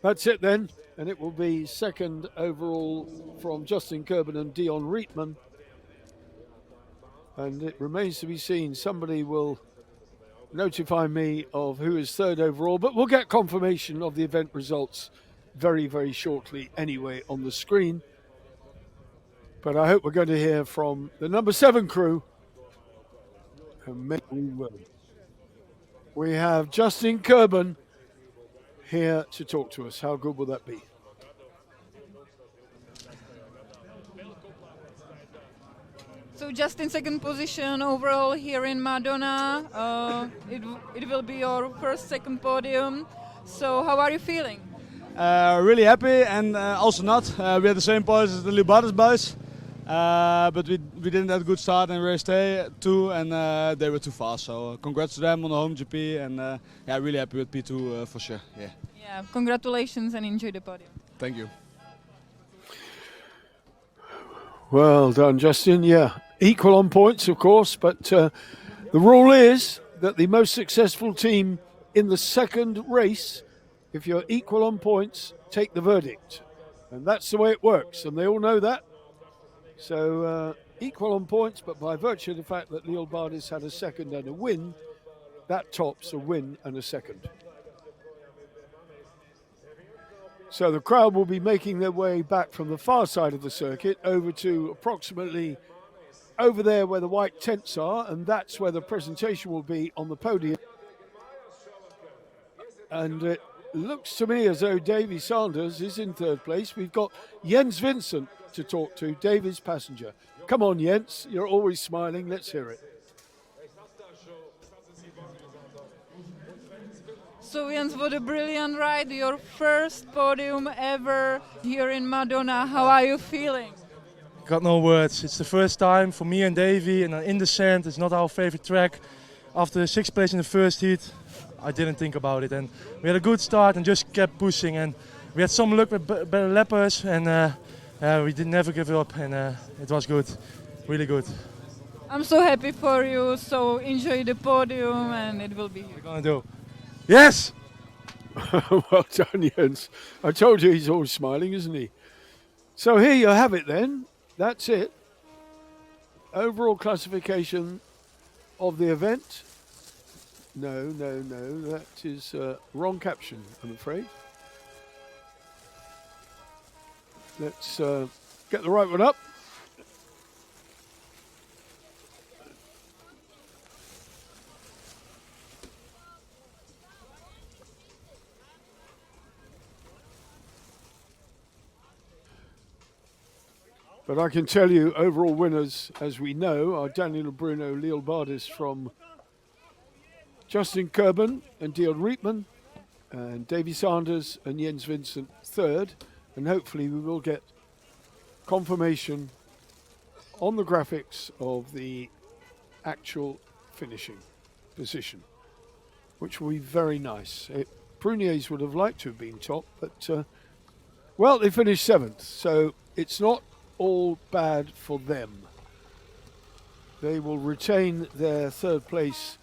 That's it then. And it will be second overall from Justin Kerben and Dion Rietman. And it remains to be seen. Somebody will notify me of who is third overall, but we'll get confirmation of the event results very, very shortly anyway on the screen. But I hope we're going to hear from the number 7 crew. And maybe we will. We have Justin Kerben here to talk to us. How good will that be? So just in second position overall here in Madona. It will be your first second podium. So how are you feeling? Really happy and also not. We had the same points as the Libadas boys, but we didn't have a good start in race day 2 and they were too fast. So congrats to them on the home GP and yeah, really happy with P2 for sure. Yeah. Yeah, congratulations and enjoy the podium. Thank you. Well done, Justin. Yeah, equal on points, of course, but the rule is that the most successful team in the second race, if you're equal on points, take the verdict. And that's the way it works, and they all know that. So equal on points, but by virtue of the fact that Lil Bardis had a second and a win, that tops a win and a second. So the crowd will be making their way back from the far side of the circuit over to approximately over there where the white tents are, and that's where the presentation will be on the podium. And it looks to me as though Davy Sanders is in third place. We've got Jens Vincent to talk to, Davy's passenger. Come on, Jens, you're always smiling. Let's hear it. So Jens, what a brilliant ride, your first podium ever here in Madona. How are you feeling? Got no words. It's the first time for me and Davy, and in the sand. It's not our favorite track. After 6th place in the first heat, I didn't think about it, and we had a good start and just kept pushing, and we had some luck with better lappers, and we did never give up, and it was good, really good. I'm so happy for you, so enjoy the podium and it will be here. We're gonna do. Yes! Well done, Jens. I told you he's always smiling, isn't he? So here you have it then. That's it. Overall classification of the event. No, that is wrong caption, I'm afraid. Let's get the right one up. But I can tell you, overall winners, as we know, are Daniel Bruno, Lil Bardis from Justin Kerben and Dion Rietman, and Davy Sanders and Jens Vincent third. And hopefully we will get confirmation on the graphics of the actual finishing position, which will be very nice. Pruniers would have liked to have been top, but, well, they finished 7th, so it's not all bad for them. They will retain their 3rd place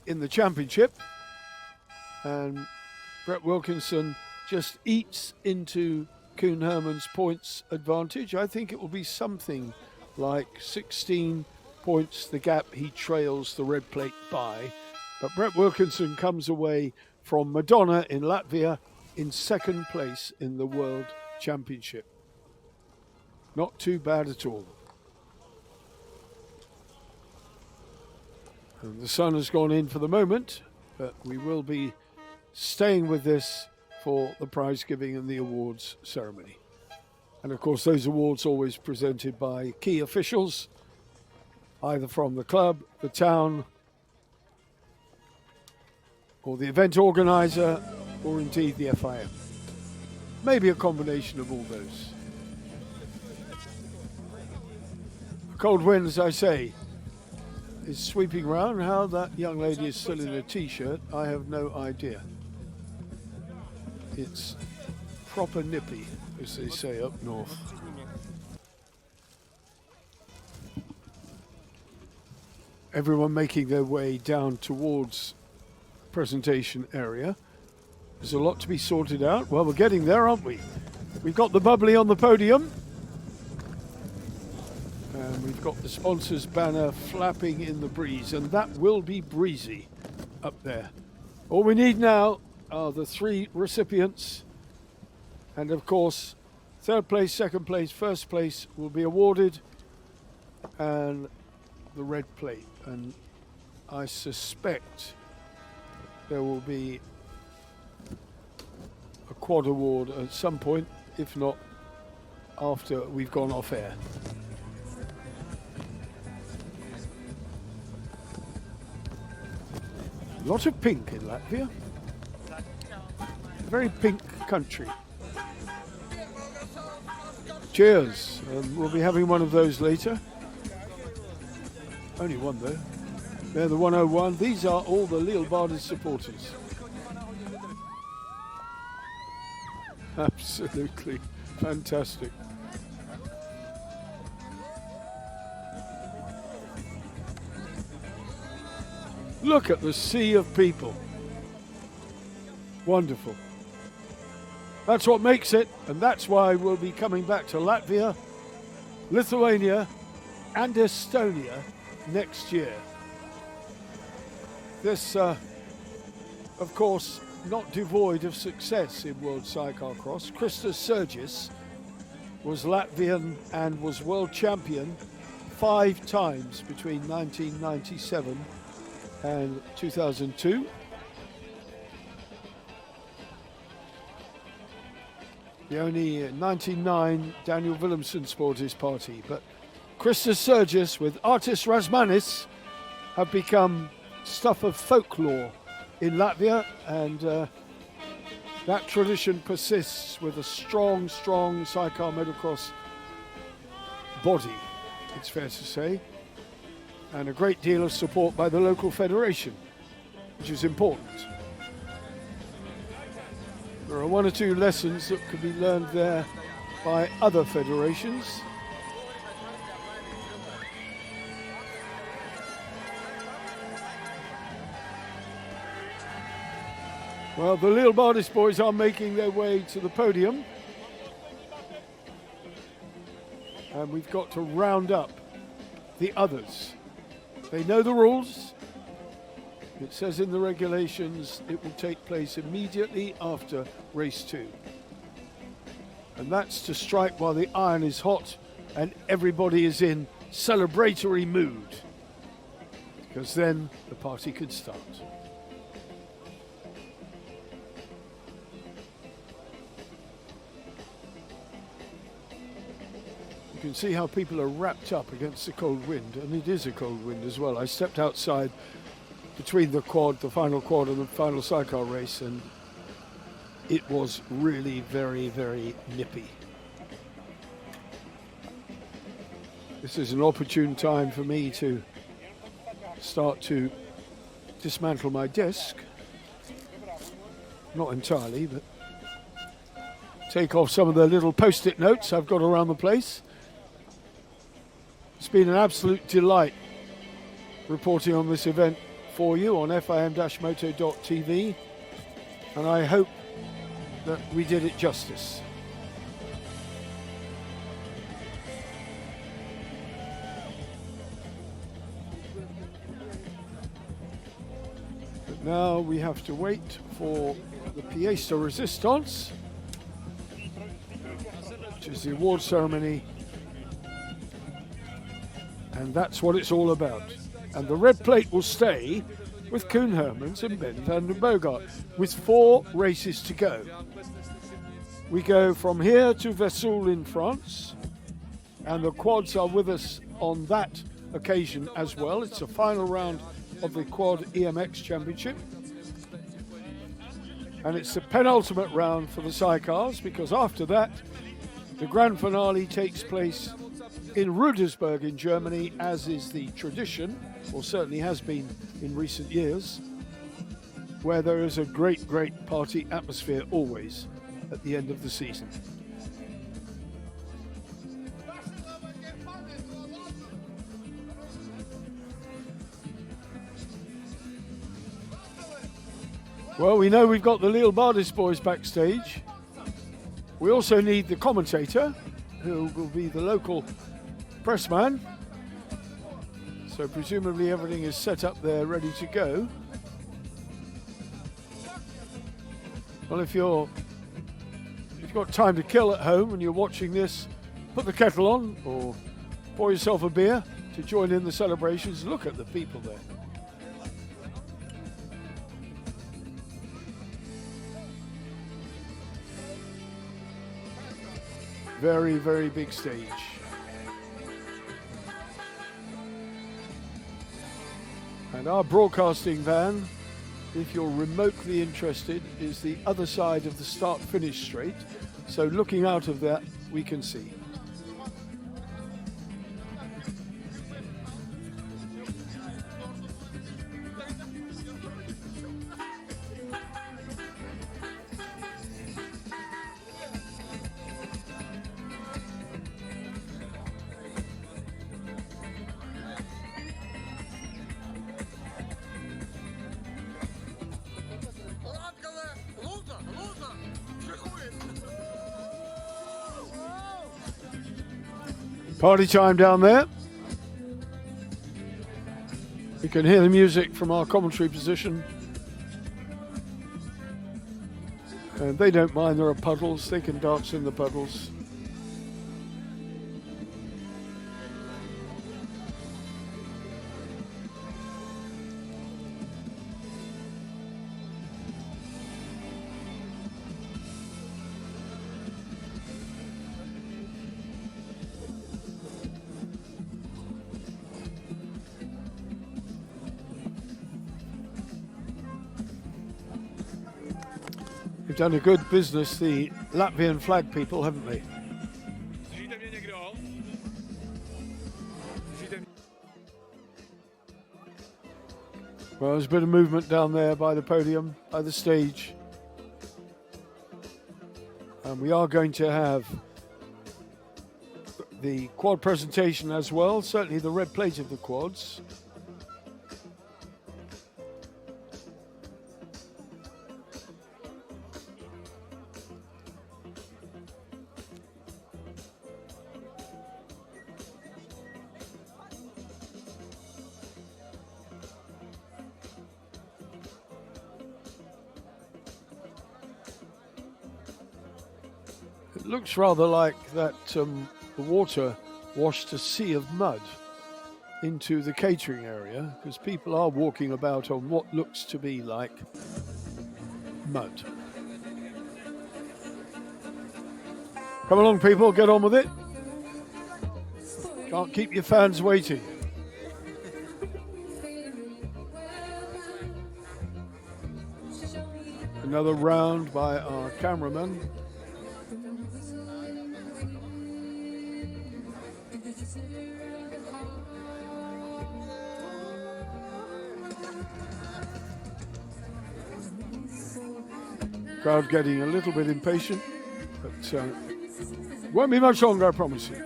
in the championship, and Brett Wilkinson just eats into Koen Herman's points advantage. I think it will be something like 16 points the gap he trails the red plate by, but Brett Wilkinson comes away from Madona in Latvia in 2nd place in the World Championship. Not too bad at all. And the sun has gone in for the moment, but we will be staying with this for the prize giving and the awards ceremony. And of course those awards always presented by key officials, either from the club, the town, or the event organizer, or indeed the FIM. Maybe a combination of all those. Cold wind, as I say, is sweeping round. How that young lady is still in a t-shirt, I have no idea. It's proper nippy, as they say up north. Everyone making their way down towards presentation area. There's a lot to be sorted out. Well, we're getting there, aren't we? We've got the bubbly on the podium. And we've got the sponsors banner flapping in the breeze, and that will be breezy up there. All we need now are the 3 recipients, and of course 3rd place, 2nd place, 1st place will be awarded, and the red plate. And I suspect there will be a quad award at some point, if not after we've gone off air. lot of pink in Latvia. Very pink country. Cheers. We'll be having one of those later. Only one though. They're the 101. These are all the Leeuwarden supporters. Absolutely fantastic. Look at the sea of people. Wonderful. That's what makes it, and that's why we'll be coming back to Latvia, Lithuania, and Estonia next year. This, of course, not devoid of success in World Sidecarcross. Kristas Sergis was Latvian and was world champion 5 times between 1997 and 2002. The only 99 Daniel Willemsen sport his party, but Kristas Sergis with Artis Rasmanis have become stuff of folklore in Latvia, and that tradition persists with a strong sidecar motocross body, it's fair to say, and a great deal of support by the local federation, which is important. There are 1 or 2 lessons that could be learned there by other federations. Well, the Leeuwarden boys are making their way to the podium. And we've got to round up the others. They know the rules. It says in the regulations it will take place immediately after race 2. And that's to strike while the iron is hot and everybody is in celebratory mood, because then the party could start. You can see how people are wrapped up against the cold wind, and it is a cold wind as well. I stepped outside between the final quad and the final sidecar race, and it was really very nippy. This is an opportune time for me to start to dismantle my desk. Not entirely, but take off some of the little post-it notes I've got around the place. It's been an absolute delight reporting on this event for you on fim-moto.tv, and I hope that we did it justice. But now we have to wait for the pièce de résistance, which is the award ceremony, and that's what it's all about. And the red plate will stay with Koen Hermans and Ben van den Bogart, with 4 races to go. We go from here to Vesoul in France, and the quads are with us on that occasion as well. It's the final round of the Quad EMX Championship, and it's the penultimate round for the sidecars, because after that the grand finale takes place in Rudersberg in Germany, as is the tradition, or certainly has been in recent years, where there is a great party atmosphere always at the end of the season. Well, we know we've got the Leeuwarden boys backstage. We also need the commentator, who will be the local pressman. So presumably everything is set up there, ready to go. Well, if you've got time to kill at home and you're watching this, put the kettle on or pour yourself a beer to join in the celebrations. Look at the people there. Very big stage. And our broadcasting van if you're remotely interested, is the other side of the start-finish straight. So looking out of that, we can see. Party time down there. You can hear the music from our commentary position. And they don't mind there are puddles, they can dance in the puddles. They've done a good business, the Latvian flag people, haven't they? Well, there's a bit of movement down there by the podium, by the stage. And we are going to have the quad presentation as well, certainly the red plate of the quads. It looks rather like that the water washed a sea of mud into the catering area, because people are walking about on what looks to be like mud. Come along, people, get on with it. Can't keep your fans waiting. Another round by our cameraman. Crowd getting a little bit impatient, but won't be much longer, I promise you.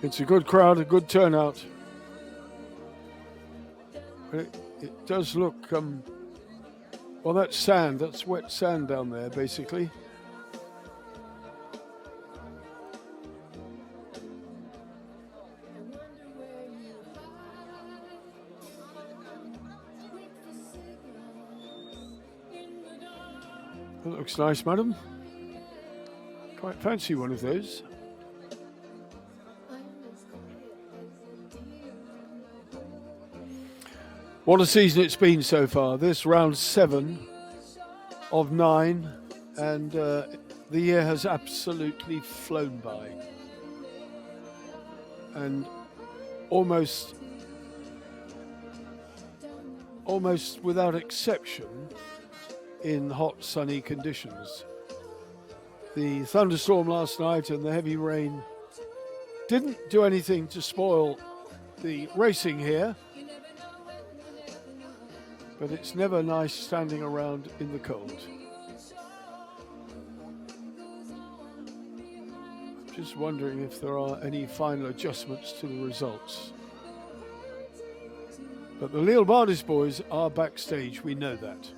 It's a good crowd, a good turnout. But it does look, well, that's sand, that's wet sand down there, basically. That looks nice, madam. Quite fancy one of those. What a season it's been so far. This round 7 of 9, and the year has absolutely flown by. And almost without exception in hot, sunny conditions. The thunderstorm last night and the heavy rain didn't do anything to spoil the racing here. But it's never nice standing around in the cold. I'm just wondering if there are any final adjustments to the results. But the Leobardis boys are backstage, we know that.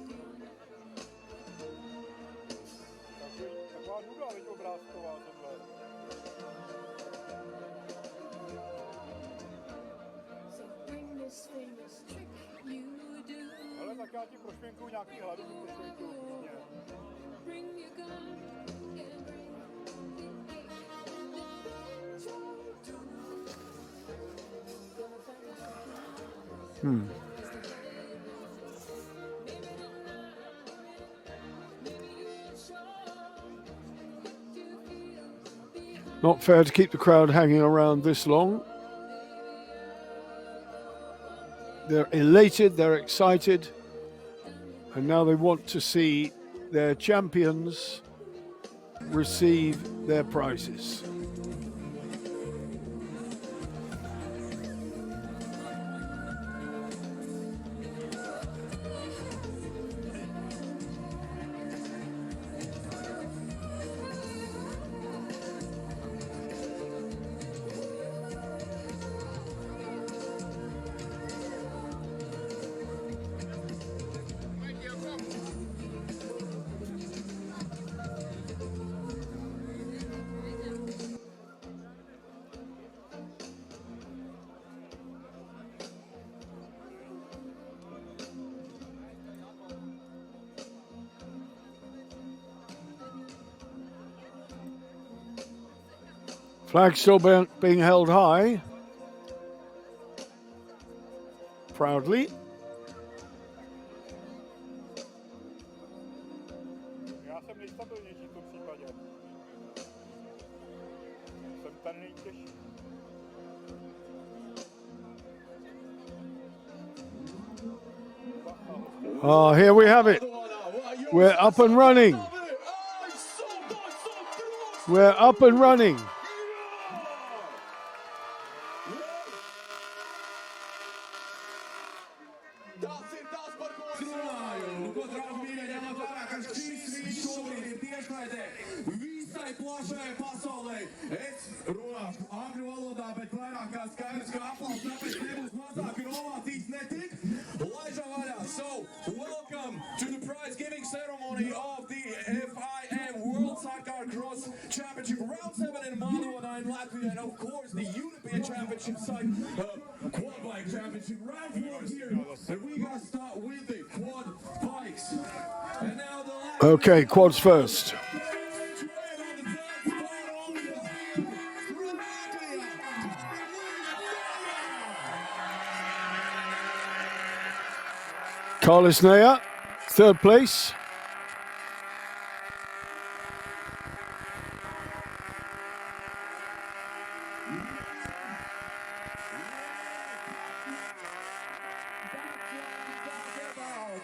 Not fair to keep the crowd hanging around this long. They're elated, they're excited, and now they want to see their champions receive their prizes. Flag still being held high. Proudly. Já jsem nejstabilnější v tom případě. Jsem ten nejtěžší. Ah, here we have it. We're up and running. We're up and running. So, welcome to the prize giving ceremony of the FIM World Sidecarcross Championship Round 7 in Madona in Latvia, and of course the European Championship Quad Bike Championship Round 4 here. And we gotta start with the quad bikes. And now the last Okay, quads first. Carlos Nea, third place.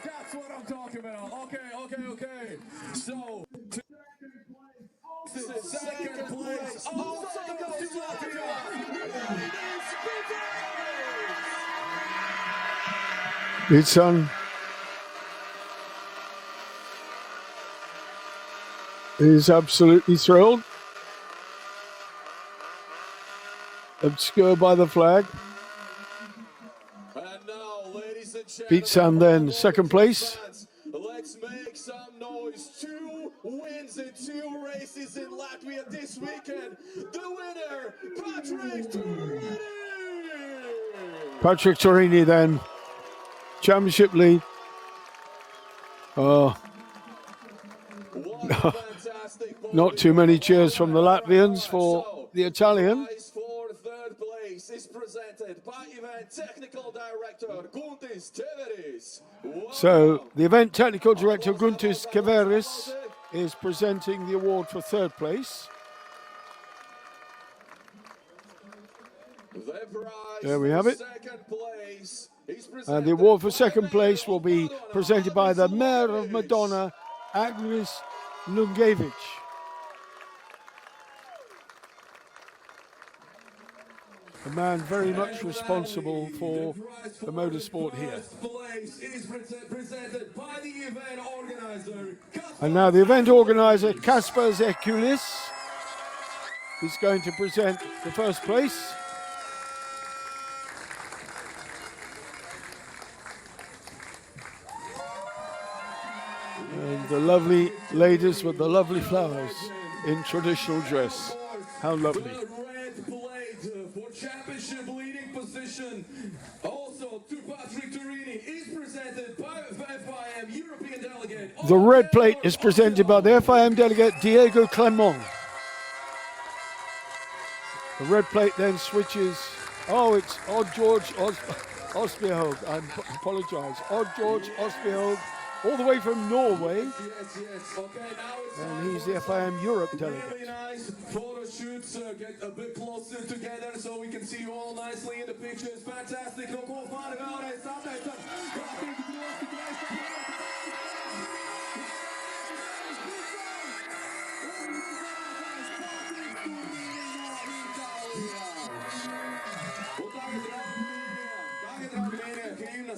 That's what I'm talking about. Okay. So, second place also goes to Latvia. Bitsan is absolutely thrilled. Obscured by the flag. And now, ladies and gentlemen, Beat Sam then, second place. let's make some noise. 2 wins in 2 races in Latvia this weekend. The winner, Patrick Turini! Patrick Turini then, championship lead. What a fantastic Not too many cheers from the Latvians for the Italian. prize for third place is presented by event technical director Guntis Teveris. So the event technical director Guntis Keveris is presenting the award for third place. The prize There we have it. for second place is And presented the award for by second the place mayor will be of Madona, presented by the Agnes Mayor of Lungevich. Madona, Agnes Lungevich. A man very much responsible for the motorsport here. First place is presented by the event organizer. And now the event organizer, Kasper Zekulis, is going to present the first place. And the lovely ladies with the lovely flowers in traditional dress. How lovely. The red plate for championship leading position, also to Patrick Turini, is presented by FIM European delegate. The red plate is presented by the FIM delegate Diego Clement. The red plate then switches. Oh, it's George Osbjørg, I apologise. Odd George Osbjørg, all the way from Norway. Yes. Okay, now it's And he's the FIM Europe delegate. really nice photo shoots. Get a bit closer together so we can see you all nicely in the pictures. Fantastic. No cool fun about it.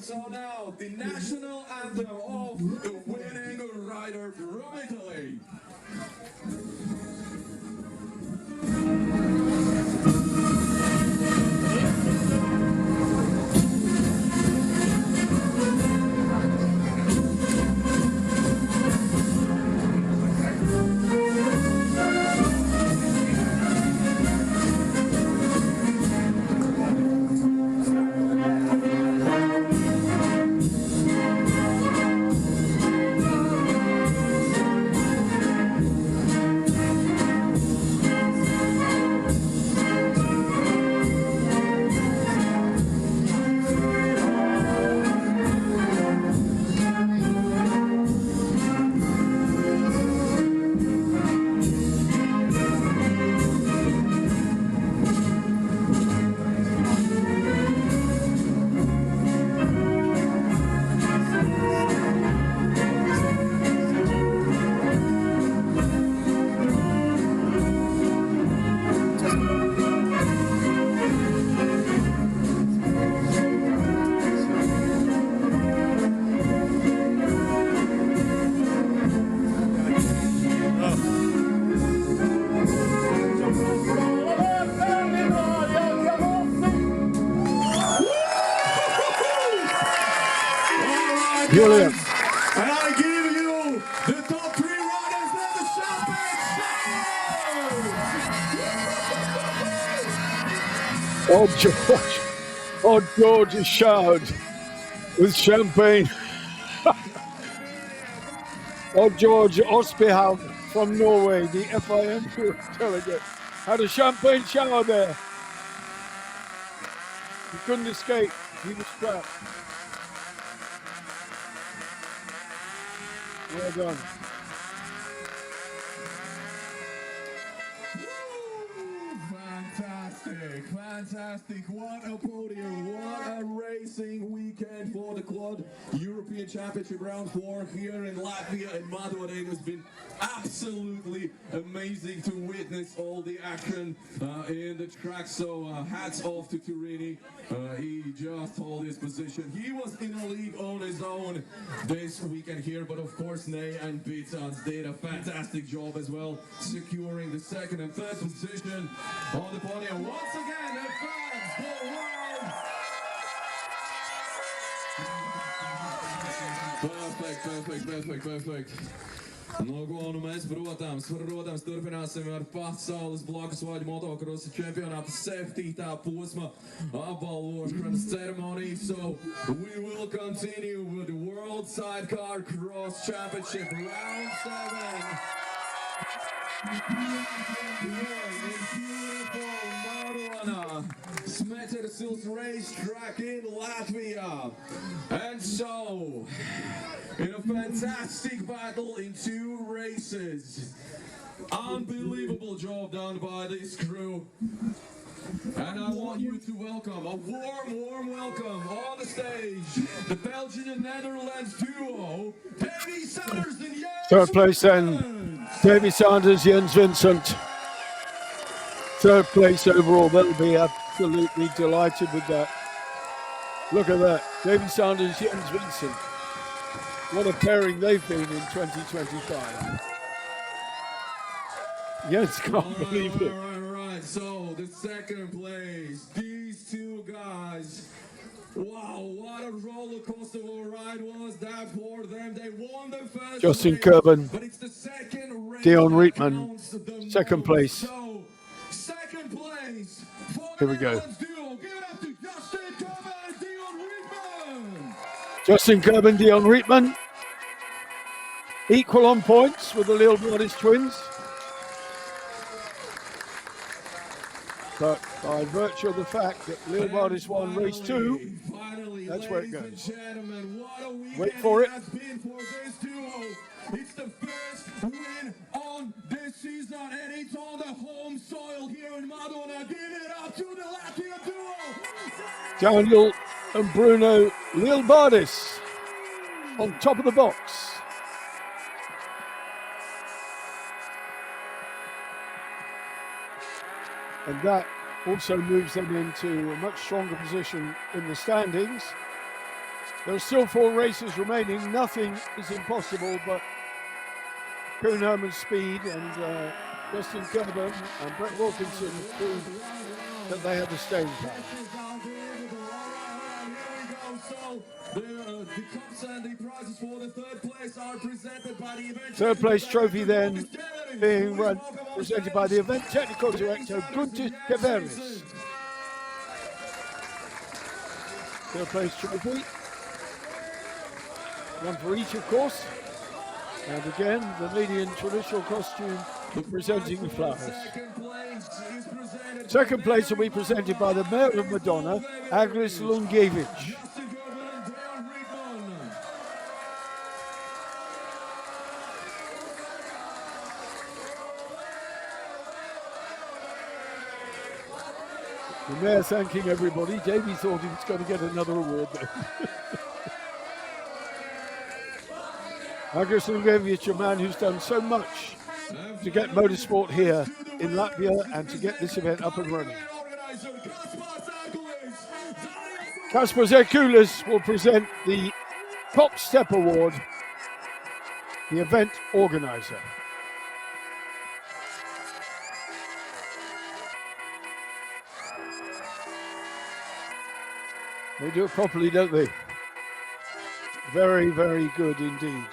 So now the national anthem of the winning rider from Italy. Brilliant. And I give you the top 3 riders of the championship. Odd George is showered with champagne. Odd George Osbjørg from Norway, the FIM Europe delegate, had a champagne shower there. He couldn't escape. He was trapped. Well done. Fantastic. What a podium. What a racing weekend for the Quad European Championship Round 4 here in Latvia and Madona. It has been absolutely amazing to witness all the action in the track. So hats off to Turini. He just held his position. He was in a league on his own this weekend here, but of course Ney and Bitsans did a fantastic job as well, securing the 2nd and 3rd position on the podium. Once again, the fans go wild. Perfect. Nu, ko nu mēs, protams, turpināsim ar pasaules blakusvaļu motokrosa čempionāta 7. posma apbalvošanas ceremoniju. So, we will continue with the World Sidecar Cross Championship Round 7. Madona, Smetersils racetrack in Latvia. And so, in a fantastic battle in 2 races, unbelievable job done by this crew. And I want you to welcome, a warm welcome on the stage, the Belgian and Netherlands duo, Davy Sanders and Jens 3rd place then, Davy Sanders, Jens Vincent. 3rd place overall. They'll be absolutely delighted with that. Look at that. Davy Sanders, Jens Vincent. What a pairing they've been in 2025. Jens can't believe it. Alright. So, the 2nd place, these 2 guys. Wow, what a roller coaster of a ride was that for them. They won the first Justin race, Kerben, but it's the 2nd race Dion that Rietman, counts the 2nd most. place. So, 2nd place for Here the we go. Netherlands duo. Give it up to Justin Kerben and Dion Rietman. Justin Kerben, Dion Rietman. Equal on points with the Lil Brothers twins. But by virtue of the fact that Lil Brothers won race 2, finally, That's where it ladies goes. and gentlemen, what a weekend Wait for it. has been for this duo. It's the first win on this season, and it's on the home soil here in Madona. Give it up to the Latvian duo. Daniel and Bruno Lilbardis on top of the box. And that also moves them into a much stronger position in the standings. There are still 4 races remaining. Nothing is impossible, but Koen Herman's speed and Justin Kerben and Brett Wilkinson proved that they have the staying power. The cups and the prizes for the third place are presented by the event. Third place trophy then being presented by the event technical director Gunter Keveris. Third place trophy, one for each of course. And again, the lady in traditional costume presenting the flowers. Second place will be presented by the mayor of Madona, Agnes Lungevich. The mayor thanking everybody. Davey thought he was going to get another award there. Agnes Lungevich, a man who's done so much to get motorsport here in Latvia and to get this event up and running. Kasper Zekulis will present the Top Step Award, the event organizer. They do it properly, don't they? Very, very good indeed.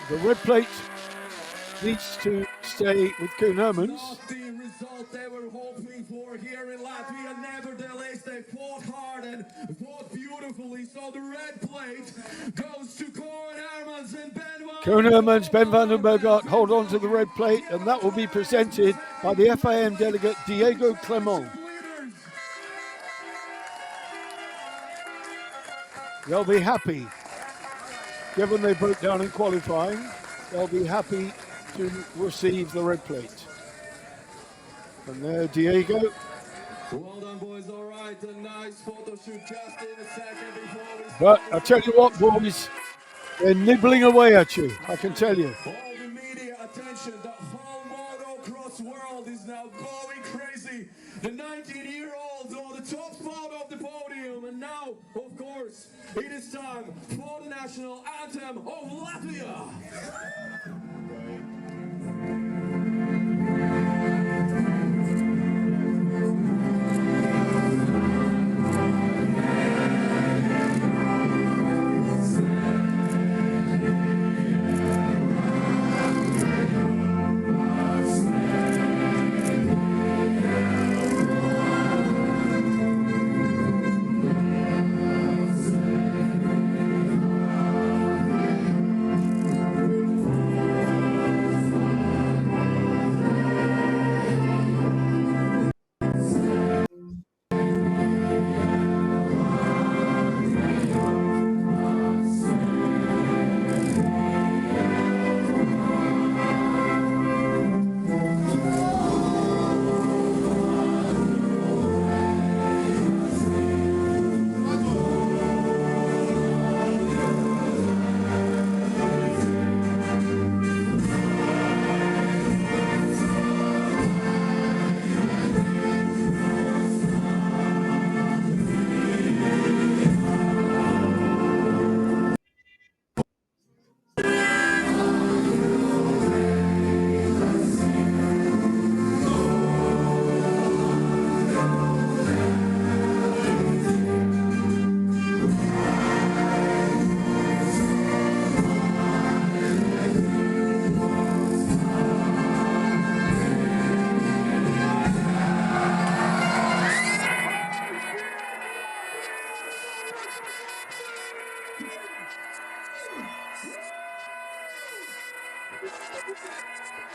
The red plate needs to stay with Koen Hermans. Not the result they were hoping for here in Latvia. Nevertheless, they fought hard and fought beautifully. So the red plate goes to Koen Hermans and Ben Koen Hermans, Ben van den Bergart hold on to the red plate, and that will be presented by the FIM delegate Diego Clement. They'll be happy, given they broke down in qualifying, they'll be happy to receive the red plate. And there, Diego. Well done, boys. All right, a nice photo shoot just in a second before we... But I tell you what, boys, they're nibbling away at you, I can tell you. All the media attention, the whole motocross world is now going crazy. The 19-year-olds on the top spot of the podium, and now, of course, it is time for the national anthem of Latvia.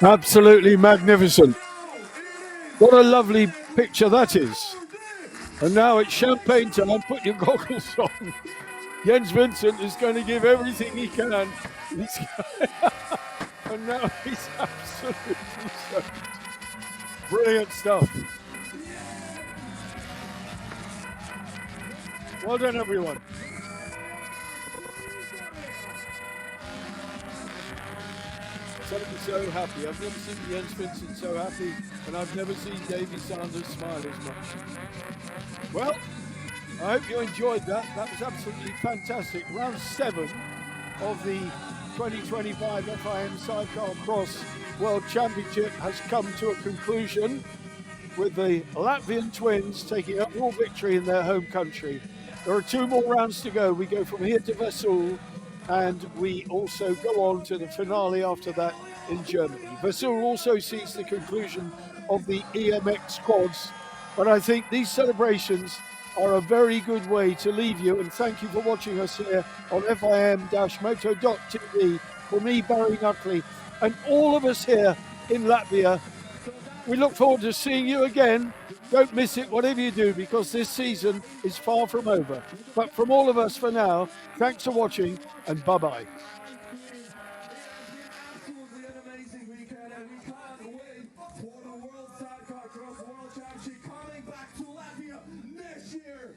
Absolutely magnificent. What a lovely picture that is. And now it's champagne time. Put your goggles on. Jens Vincent is going to give everything he can. And now he's absolutely soaked. Brilliant stuff. Well done, everyone. So happy. I've never seen Jens Vincent so happy, and I've never seen Davy Sanders smile as much. Well, I hope you enjoyed that. That was absolutely fantastic. Round 7 of the 2025 FIM Sidecar Cross World Championship has come to a conclusion with the Latvian twins taking a raw victory in their home country. There are 2 more rounds to go. We go from here to Vesoul, and we also go on to the finale after that in Germany. Vesoul also sees the conclusion of the EMX quads, but I think these celebrations are a very good way to leave you, and thank you for watching us here on FIM-moto.tv. For me, Barry Nutley, and all of us here in Latvia, we look forward to seeing you again. Don't miss it, whatever you do, because this season is far from over. But from all of us for now, thanks for watching, and bye-bye. Absolutely an amazing weekend, and we can't wait for the World Sidecarcross World Championship coming back to Latvia next year.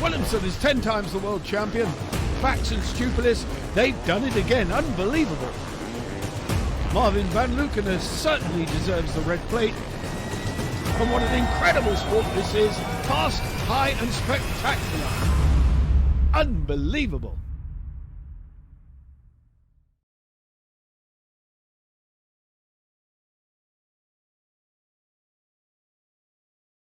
Williamson is 10 times the world champion. Bax and Stupilis, they've done it again. Unbelievable. Marvin van Lukenes certainly deserves the red plate. And what an incredible sport this is. Fast, high and spectacular. Unbelievable.